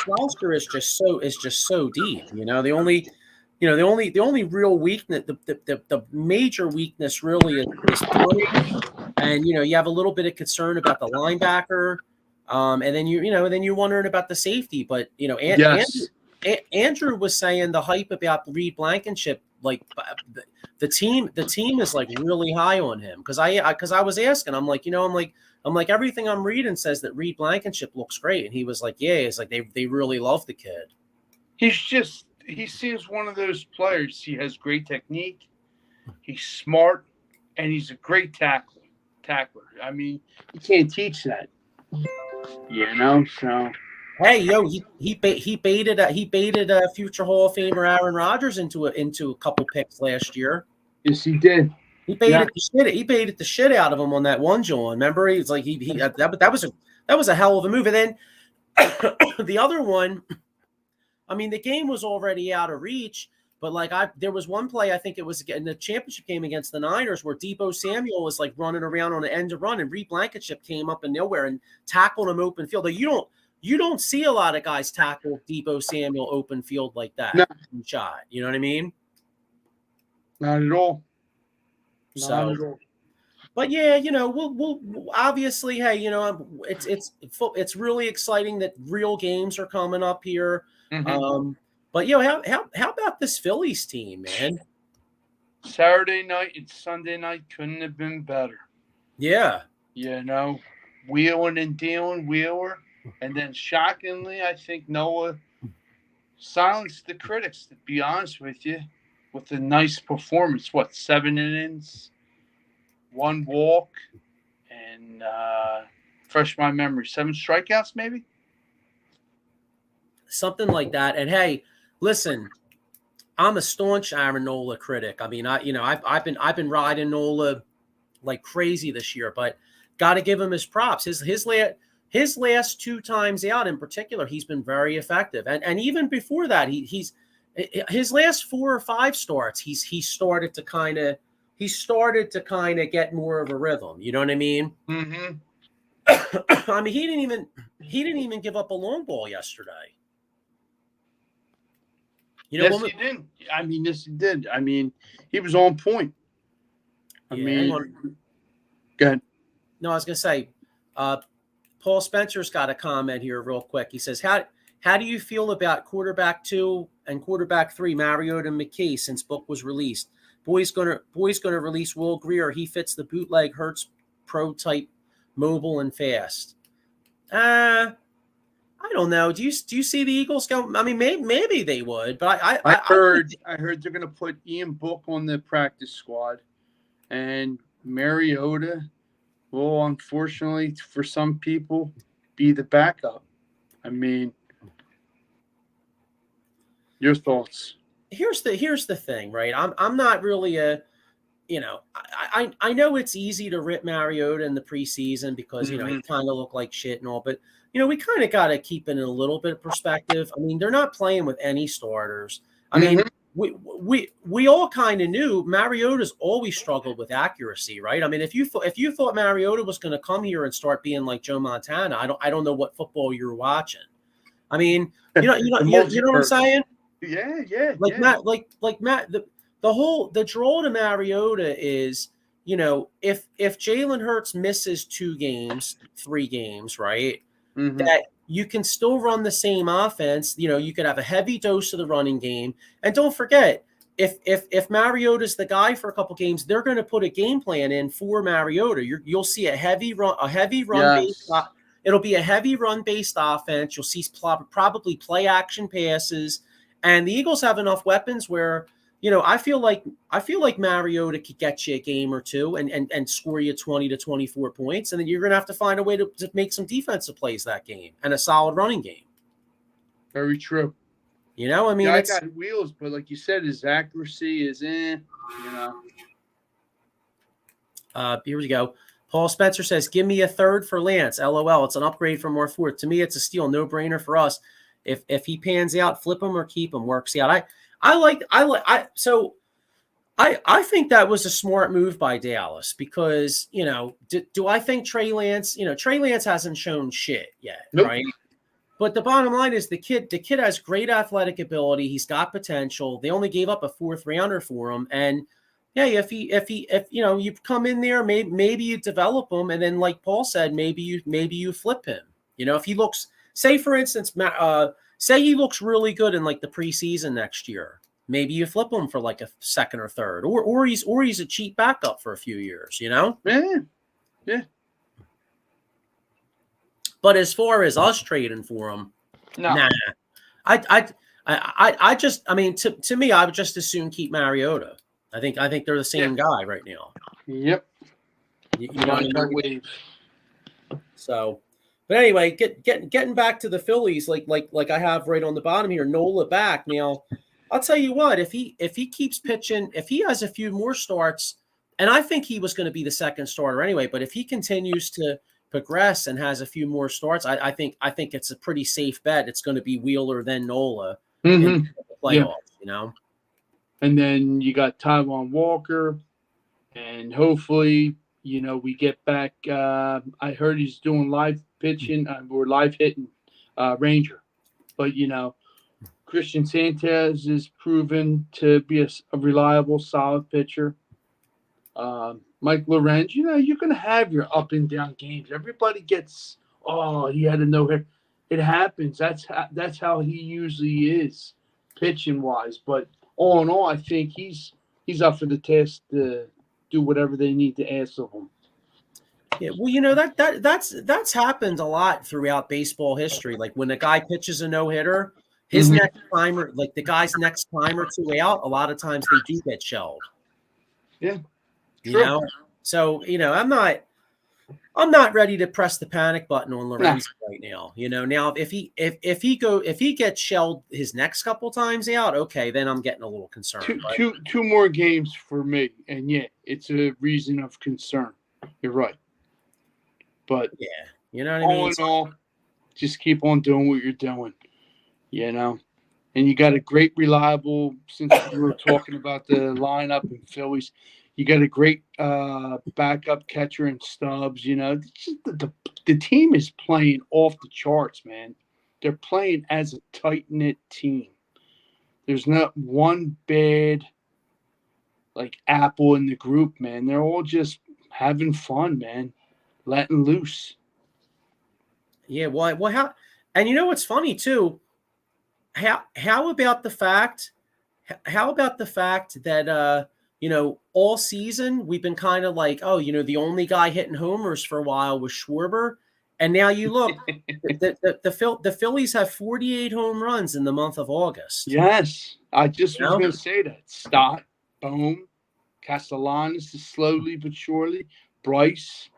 roster is just so deep. The only real weakness, the major weakness really is play. And you have a little bit of concern about the linebacker, and then you're wondering about the safety. But Andrew was saying the hype about Reed Blankenship, like the team is like really high on him because I was asking, I'm like everything I'm reading says that Reed Blankenship looks great, and he was like, yeah, it's like they really love the kid. He seems one of those players. He has great technique. He's smart, and he's a great tackler. I mean, you can't teach that. So. Hey, he baited a future Hall of Famer Aaron Rodgers into a couple picks last year. Yes, he did. He baited the shit out of him on that one, John. Remember, he's like that was a hell of a move. And then the other one, I mean, the game was already out of reach, but like there was one play, I think it was in the championship game against the Niners, where Deebo Samuel was like running around on the end of run, and Reed Blankenship came up in nowhere and tackled him open field. Like, you don't see a lot of guys tackle Deebo Samuel open field like that. No. Shot. You know what I mean? Not at all. But yeah, we'll obviously, hey, it's really exciting that real games are coming up here. But how about this Phillies team, man? Saturday night and Sunday night couldn't have been better. Yeah. You know, wheeling and dealing, Wheeler. And then shockingly, I think Noah silenced the critics, to be honest with you, with a nice performance. 7 innings, 1 walk, and fresh my memory, 7 strikeouts maybe? Something like that. And hey, listen, I'm a staunch Aaron Nola critic. I mean, I've been riding Nola like crazy this year, but got to give him his props. His last 2 times out in particular, he's been very effective. And even before that, he's his last 4 or 5 starts, he started to kind of get more of a rhythm. You know what I mean? Mm-hmm. I mean, he didn't even give up a long ball yesterday. You know, yes, he didn't. I mean, yes, he did. I mean, he was on point. Go ahead. No, I was going to say, Paul Spencer's got a comment here real quick. He says, how do you feel about quarterback 2 and quarterback 3, Mariota and McKay, since Book was released? Boy's gonna release Will Greer. He fits the bootleg Hurts pro type, mobile and fast. I don't know. Do you see the Eagles go? I mean, maybe they would, but I heard they're going to put Ian Book on the practice squad, and Mariota will, unfortunately, for some people, be the backup. I mean, your thoughts? Here's the thing, right? I'm not really a, I know it's easy to rip Mariota in the preseason because he kind of looked like shit and all, but we kind of got to keep it in a little bit of perspective. I mean, they're not playing with any starters. I mean, we all kind of knew Mariota's always struggled with accuracy, right? I mean, if you thought Mariota was going to come here and start being like Joe Montana, I don't know what football you're watching. I mean, you know what I'm saying? Yeah. Matt, the draw to Mariota is, if Jalen Hurts misses 2 games, 3 games, right? That you can still run the same offense. You could have a heavy dose of the running game. And don't forget, if Mariota's the guy for a couple games, they're going to put a game plan in for Mariota. You'll see a heavy run based. It'll be a heavy run based offense. You'll see probably play action passes, and the Eagles have enough weapons where I feel like Mariota could get you a game or 2 and score you 20 to 24 points, and then you're going to have to find a way to make some defensive plays that game and a solid running game. Very true. I mean, I got wheels, but like you said, his accuracy is Here we go. Paul Spencer says, "Give me a 3rd for Lance. LOL. It's an upgrade from our 4th. To me, it's a steal. No brainer for us. If he pans out, flip him or keep him. Works out. I think that was a smart move by Dallas because, do I think Trey Lance hasn't shown shit yet, nope. Right? But the bottom line is the kid has great athletic ability. He's got potential. They only gave up a 4th rounder for him. And yeah, if you come in there, maybe you develop him. And then like Paul said, maybe you flip him, if he looks, say for instance, say he looks really good in like the preseason next year. Maybe you flip him for like a 2nd or 3rd, or he's a cheap backup for a few years, Yeah. But as far as us trading for him, nah. I mean, to me, I would just as soon keep Mariota. I think they're the same guy right now. Yep. You know what I mean? So. But anyway, getting back to the Phillies, like I have right on the bottom here, Nola back. Now, I'll tell you what, if he keeps pitching, if he has a few more starts, and I think he was going to be the 2nd starter anyway, but if he continues to progress and has a few more starts, I think it's a pretty safe bet. It's going to be Wheeler then Nola in the playoffs, And then you got Taiwan Walker, and hopefully, we get back. I heard he's doing live pitching or live hitting Ranger. But, Christian Sanchez is proven to be a reliable, solid pitcher. Mike Lorenz, you're going to have your up and down games. Everybody gets, he had a no-hitter. It happens. That's how he usually is pitching-wise. But all in all, I think he's he's up for the task to do whatever they need to ask of him. Yeah, well, that's happened a lot throughout baseball history. Like when a guy pitches a no-hitter, his next timer, like the guy's next time or two out, a lot of times they do get shelled. Yeah, true. So I'm not ready to press the panic button on Lorenzo right now. Now if he gets shelled his next couple times out, okay, then I'm getting a little concerned. Two more games for me, and yeah, it's a reason of concern. You're right. But yeah, you know what I mean? All in all, just keep on doing what you're doing, And you got a great, reliable, since we were talking about the lineup in Phillies, you got a great backup catcher in Stubbs. The team is playing off the charts, man. They're playing as a tight-knit team. There's not one bad, apple in the group, man. They're all just having fun, man. Letting loose. Yeah, well, how? And what's funny too? How about the fact? How about the fact that all season we've been kind of like, the only guy hitting homers for a while was Schwarber, and now you look, the Phillies have 48 home runs in the month of August. Yes, I just was going to say that. Stott, Bohm, Castellanos is slowly but surely. Bryce.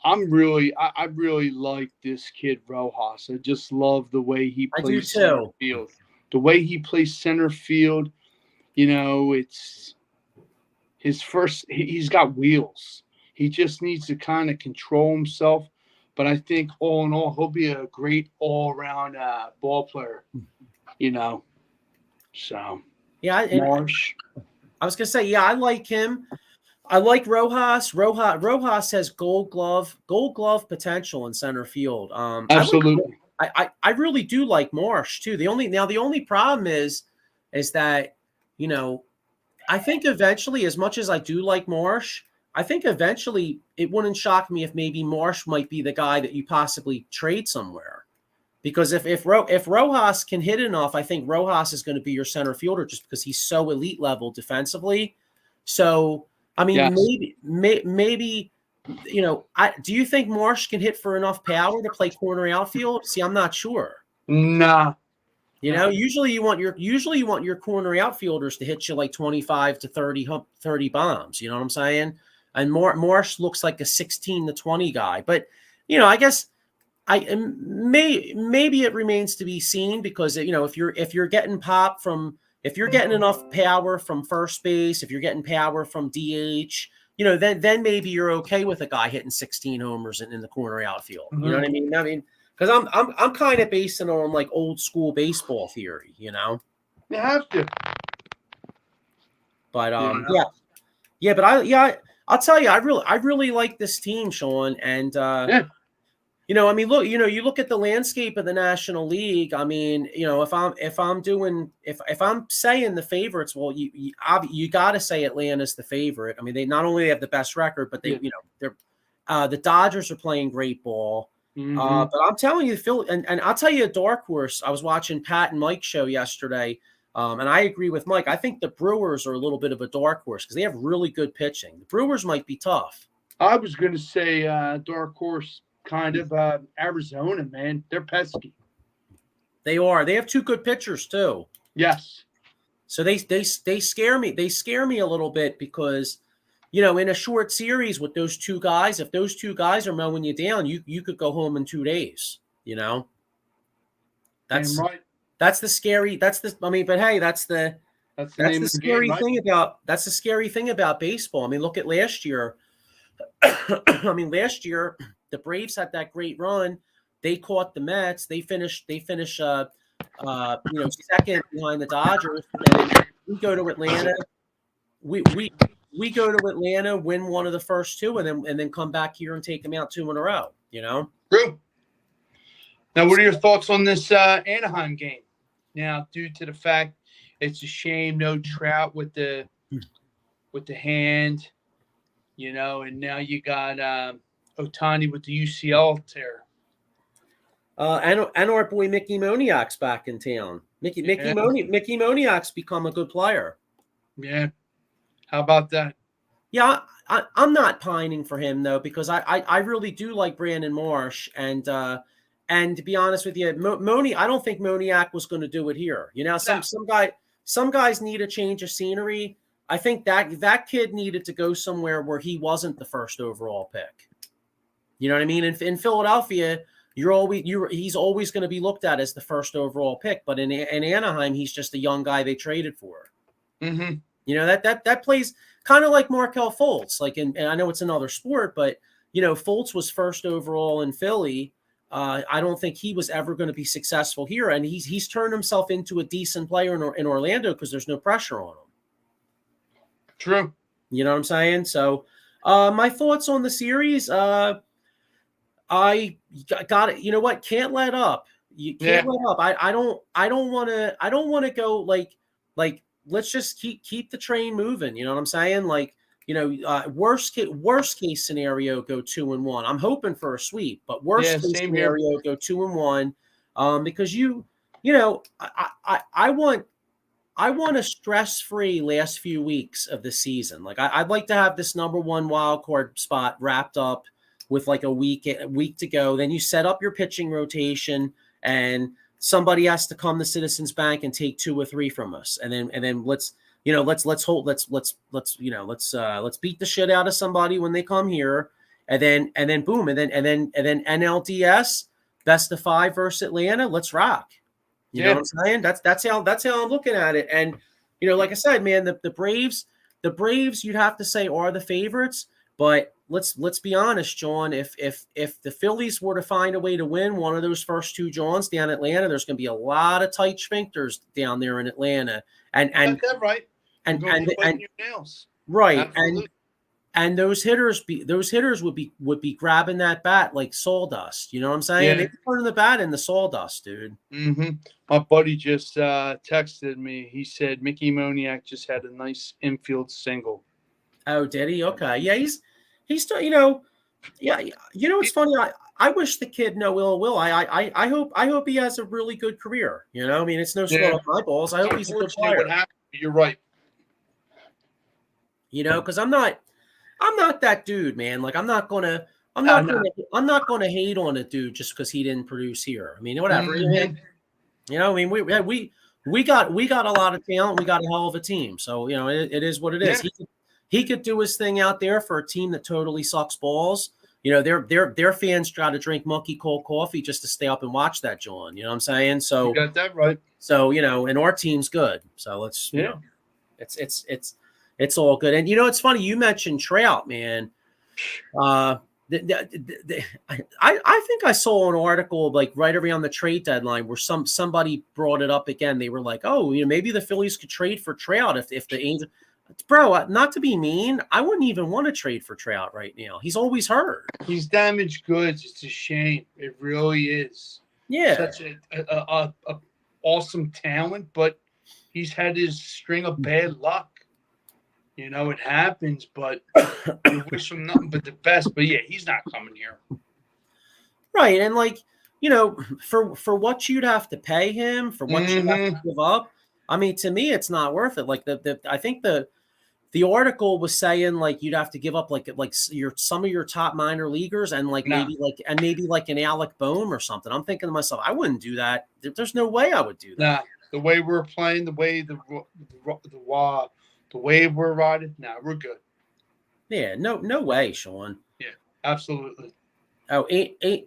I really like this kid Rojas. I just love the way he plays center field. The way he plays center field, it's his first. He's got wheels. He just needs to kind of control himself. But I think all in all, he'll be a great all-around ball player. So yeah, Marsh. I was gonna say, yeah, I like him. I like Rojas. Rojas has Gold Glove potential in center field. Absolutely. I really do like Marsh too. The only problem is that I think eventually, as much as I do like Marsh, I think eventually it wouldn't shock me if maybe Marsh might be the guy that you possibly trade somewhere. Because if Rojas can hit enough, I think Rojas is going to be your center fielder just because he's so elite level defensively. So. I mean, yes. maybe, do you think Marsh can hit for enough power to play corner outfield? See, I'm not sure. Nah. Usually you want your corner outfielders to hit you like 25 to 30 bombs. You know what I'm saying? And Marsh looks like a 16 to 20 guy. But, I guess maybe it remains to be seen because, if you're getting pop from – if you're getting enough power from first base, if you're getting power from DH, then maybe you're okay with a guy hitting 16 homers in the corner outfield. Mm-hmm. You know what I mean? Because I'm kind of basing on like old school baseball theory. You have to. But but I'll tell you, I really like this team, Sean, and look, you look at the landscape of the National League. I mean, if I'm saying the favorites, well, you got to say Atlanta's the favorite. I mean, they not only have the best record, but they're the Dodgers are playing great ball. Mm-hmm. But I'm telling you, Phil, and I'll tell you a dark horse. I was watching Pat and Mike's show yesterday, and I agree with Mike. I think the Brewers are a little bit of a dark horse because they have really good pitching. The Brewers might be tough. I was going to say dark horse. Kind of Arizona, man. They're pesky. They are. They have two good pitchers too. Yes. So they scare me. They scare me a little bit because, in a short series with those two guys, if those two guys are mowing you down, you could go home in 2 days. That's right. That's the scary. But hey, that's the scary thing about. That's the scary thing about baseball. I mean, look at last year. Last year. The Braves had that great run. They caught the Mets. They finish second behind the Dodgers. And then we go to Atlanta. We go to Atlanta, win one of the first two, and then come back here and take them out 2 in a row. True. Now, what are your thoughts on this Anaheim game? Now, due to the fact it's a shame no Trout with the hand, and now you got Ohtani with the UCL tear. And our boy Mickey Moniak's back in town. Mickey Moniak's become a good player. Yeah. How about that? Yeah, I'm not pining for him though, because I really do like Brandon Marsh, and to be honest with you, Moni, I don't think Moniak was going to do it here. You know, some guys need a change of scenery. I think that kid needed to go somewhere where he wasn't the first overall pick. You know what I mean? In Philadelphia, he's always going to be looked at as the first overall pick, but in Anaheim, he's just a young guy they traded for. Mm-hmm. You know, that plays kind of like Markelle Fultz. Like, and I know it's another sport, but you know, Fultz was first overall in Philly. I don't think he was ever going to be successful here, and he's turned himself into a decent player in Orlando because there's no pressure on him. True. You know what I'm saying? So, my thoughts on the series. I got it. You know what? Can't let up. You can't let up. I don't want to go like. Let's just keep the train moving. You know what I'm saying? Like, you know, worst case scenario, go 2-1. I'm hoping for a sweep, but worst case scenario, here. Go 2-1. Because you know, I want a stress-free last few weeks of the season. Like, I'd like to have this number 1 wild card spot wrapped up with like a week to go. Then you set up your pitching rotation, and somebody has to come to Citizens Bank and take 2 or 3 from us, and then let's beat the shit out of somebody when they come here, and then boom, and then NLDS best of 5 versus Atlanta. Let's rock. You know what I'm saying? That's how I'm looking at it. And you know, like I said, man, the Braves, you'd have to say are the favorites, but let's be honest, John. If the Phillies were to find a way to win one of those first 2 Johns down in Atlanta, there's going to be a lot of tight sphincters down there in Atlanta. And that right. And your nails. Right. Absolutely. And those hitters would be grabbing that bat like sawdust. You know what I'm saying? Yeah. They'd be turning the bat into sawdust, dude. Mm-hmm. My buddy just texted me. He said Mickey Moniak just had a nice infield single. Oh, did he? Okay. Yeah, he's still, you know, yeah, you know, it's funny. I wish the kid no ill will. I hope he has a really good career. You know, I mean, it's no sweat on my balls. I hope he's a good player. What happened? You're right. You know, because I'm not that dude, man. Like, I'm not gonna hate on a dude just because he didn't produce here. I mean, whatever. Mm-hmm. You know, I mean, we got a lot of talent. We got a hell of a team. So, you know, it is what it is. He could do his thing out there for a team that totally sucks balls. You know, their fans try to drink monkey cold coffee just to stay up and watch that, John. You know what I'm saying? So you got that right. So, you know, and our team's good. So let's, you know, it's all good. And you know, it's funny you mentioned Trout, man. I think I saw an article like right around the trade deadline where somebody brought it up again. They were like, oh, you know, maybe the Phillies could trade for Trout if the Angels. Bro, not to be mean, I wouldn't even want to trade for Trout right now. He's always hurt. He's damaged goods. It's a shame. It really is. Yeah. Such a awesome talent, but he's had his string of bad luck. You know, it happens, but you wish him nothing but the best. But yeah, he's not coming here. Right. And like, you know, for what you'd have to pay him, for what you'd have to give up, I mean, to me, it's not worth it. Like I think the article was saying like you'd have to give up like some of your top minor leaguers and maybe an Alec Boehm or something. I'm thinking to myself, I wouldn't do that. There's no way I would do that. Nah, the way we're playing, the way the way we're riding, we're good. Yeah, no way, Sean. Yeah, absolutely. Oh,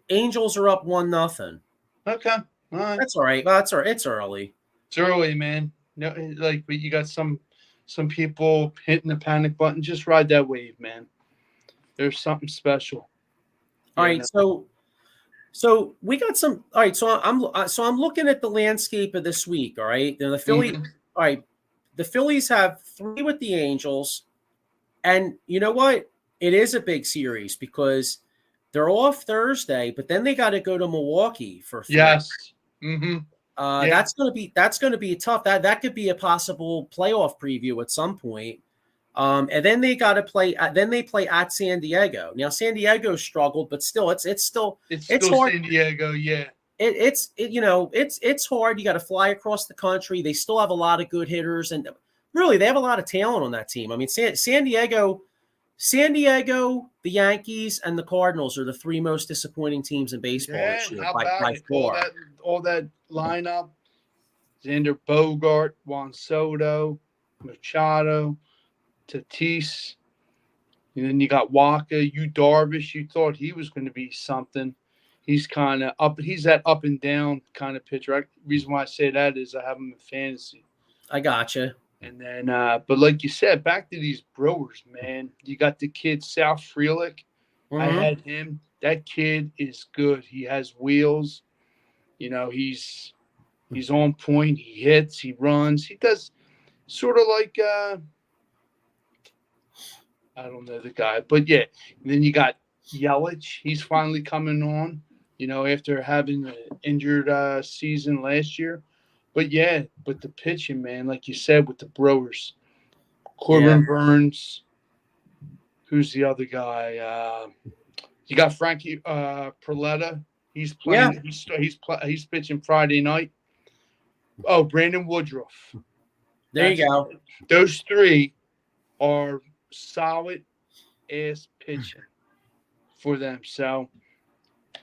Angels are up 1-0. Okay, all right. That's all right. That's all right. It's early. It's early, man. No, but you got some people hitting the panic button. Just ride that wave, man. There's something special. All right, so we got some. All right, so I'm looking at the landscape of this week. All right, the Phillies. All right, the Phillies have 3 with the Angels, and you know what? It is a big series because they're off Thursday, but then they got to go to Milwaukee for 3. Yes. Mm-hmm. That's gonna be tough. That could be a possible playoff preview at some point. And then they got to play. Then they play at San Diego. Now San Diego struggled, but still, it's still hard. San Diego, yeah. It's hard. You got to fly across the country. They still have a lot of good hitters, really, they have a lot of talent on that team. I mean, San Diego, the Yankees, and the Cardinals are the three most disappointing teams in baseball Yeah, this year how by about it? All that lineup: Xander Bogart, Juan Soto, Machado, Tatis. And then you got Waka, Darvish. You thought he was going to be something. He's kind of up. He's that up and down kind of pitcher. Reason why I say that is I have him in fantasy. I gotcha. And then, but like you said, back to these Brewers, man. You got the kid South Frelick. I had him. That kid is good. He has wheels. He's on point. He hits. He runs. He does sort of like I don't know the guy, but yeah. And then you got Yelich. He's finally coming on. After having an injured season last year. But yeah, the pitching, man, like you said, with the Brewers, Corbin Burns. Who's the other guy? You got Frankie Perletta. He's playing. Yeah. He's pitching Friday night. Oh, Brandon Woodruff. There you go. Those three are solid ass pitching for them. So,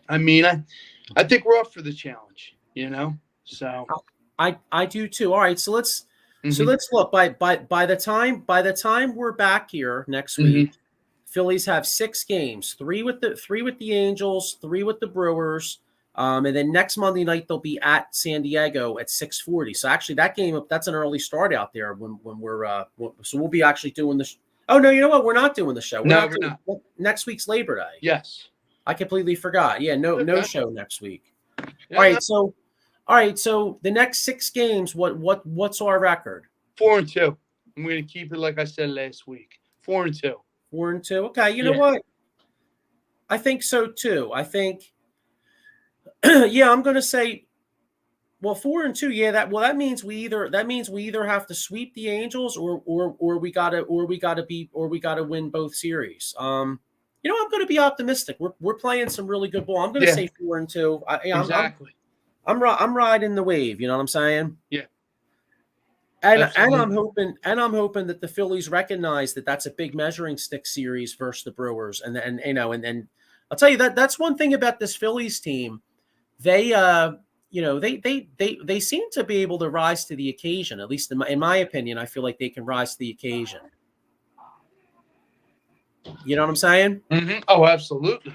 I mean, I think we're up for the challenge. So. I do too. All right, so let's look by the time we're back here next week. Phillies have 6 games, 3 with the Angels, 3 with the Brewers, and then next Monday night they'll be at San Diego at 6:40. So actually that's an early start out there when we're so we'll be actually doing the. Oh no, you know what? We're not doing the show. We're not. Next week's Labor Day. Yes, I completely forgot. Yeah, no show next week. Yeah, All right, so the next 6 games, what's our record? 4-2. I'm going to keep it like I said last week. 4-2. 4-2. Okay, you know what? I think so too. I think, yeah, I'm going to say, 4-2. Yeah, that means we either have to sweep the Angels or we gotta win both series. I'm going to be optimistic. We're playing some really good ball. I'm going to say 4-2. Exactly. I'm riding the wave, you know what I'm saying? Yeah. And I'm hoping that the Phillies recognize that that's a big measuring stick series versus the Brewers. And I'll tell you that's one thing about this Phillies team. They they seem to be able to rise to the occasion. At least in my opinion, I feel like they can rise to the occasion. You know what I'm saying? Mm-hmm. Oh, absolutely.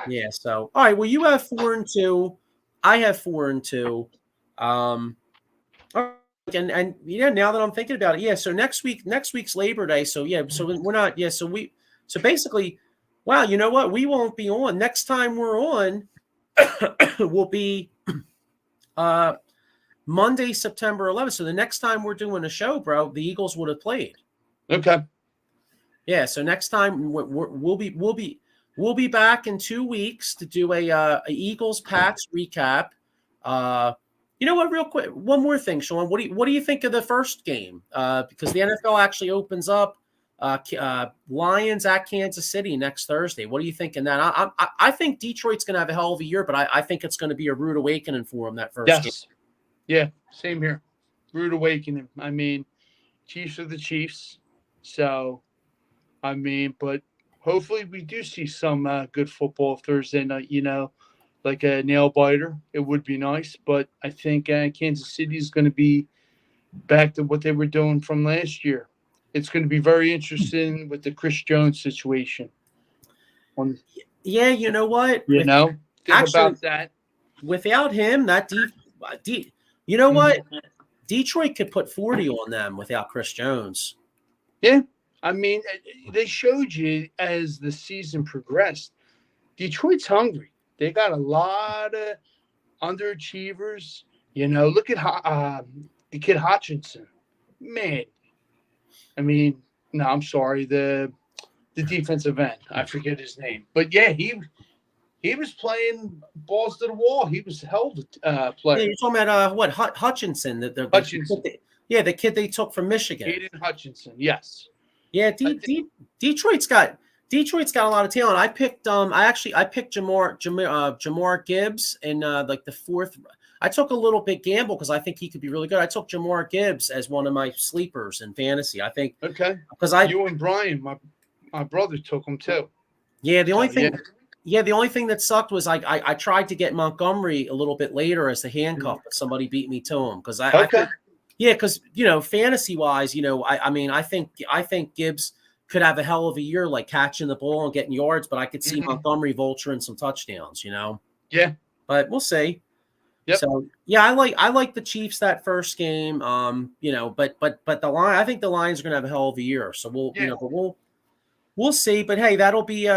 Yeah, so all right, well you have 4-2. I have 4-2. And now that I'm thinking about it, so next week's Labor Day. So we're not. So basically, wow, you know what? We won't be on next time we're on. Will be Monday, September 11th. So the next time we're doing a show, bro, the Eagles would have played. Okay. Yeah. So next time we'll be back in 2 weeks to do a Eagles Pats recap. You know what? Real quick, one more thing, Sean. What do you think of the first game? Because the NFL actually opens up Lions at Kansas City next Thursday. What are you thinking that? I think Detroit's going to have a hell of a year, but I think it's going to be a rude awakening for them that first game. Yeah, same here. Rude awakening. I mean, Chiefs are the Chiefs. So, I mean, but hopefully we do see some good football Thursday night, like a nail biter. It would be nice. But I think Kansas City is going to be back to what they were doing from last year. It's going to be very interesting with the Chris Jones situation. Yeah, you know what? Think about that. Without him, you know what? Detroit could put 40 on them without Chris Jones. Yeah. I mean, they showed you as the season progressed. Detroit's hungry. They got a lot of underachievers. Look at the kid Hutchinson. Man. I mean, no, I'm sorry. The defensive end. I forget his name. But, yeah, he was playing balls to the wall. He was a hell of a player. Yeah, you're talking about Hutchinson. Hutchinson. The kid they took from Michigan. Hayden Hutchinson, yes. Yeah, Detroit's got a lot of talent. I picked Jamar Gibbs in like the 4th. I took a little bit gamble because I think he could be really good. I took Jamar Gibbs as one of my sleepers in fantasy. I think because you and Brian, my brother took him too. Yeah, the only thing. Yeah, the only thing that sucked was I tried to get Montgomery a little bit later as the handcuff, but somebody beat me to him because I think, because fantasy wise, I think Gibbs could have a hell of a year, like catching the ball and getting yards, but I could see Montgomery vulturing some touchdowns, Yeah, but we'll see. Yep. So yeah, I like the Chiefs that first game, but the Lions, I think the Lions are gonna have a hell of a year. So we'll see. But hey, that'll be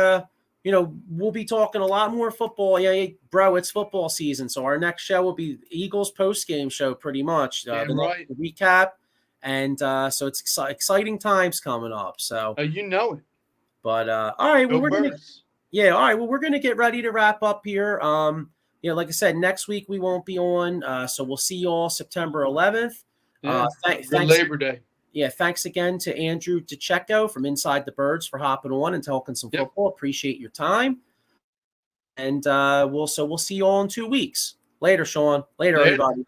we'll be talking a lot more football. Yeah, bro, it's football season. So our next show will be Eagles post-game show pretty much. The recap. And so it's exciting times coming up. So But all right, well, we're gonna get ready to wrap up here. Like I said, next week we won't be on. So we'll see you all September 11th. Thanks, Labor Day. Yeah, thanks again to Andrew Dicecco from Inside the Birds for hopping on and talking some football. Appreciate your time. And we'll see you all in 2 weeks. Later, Sean. Later, everybody.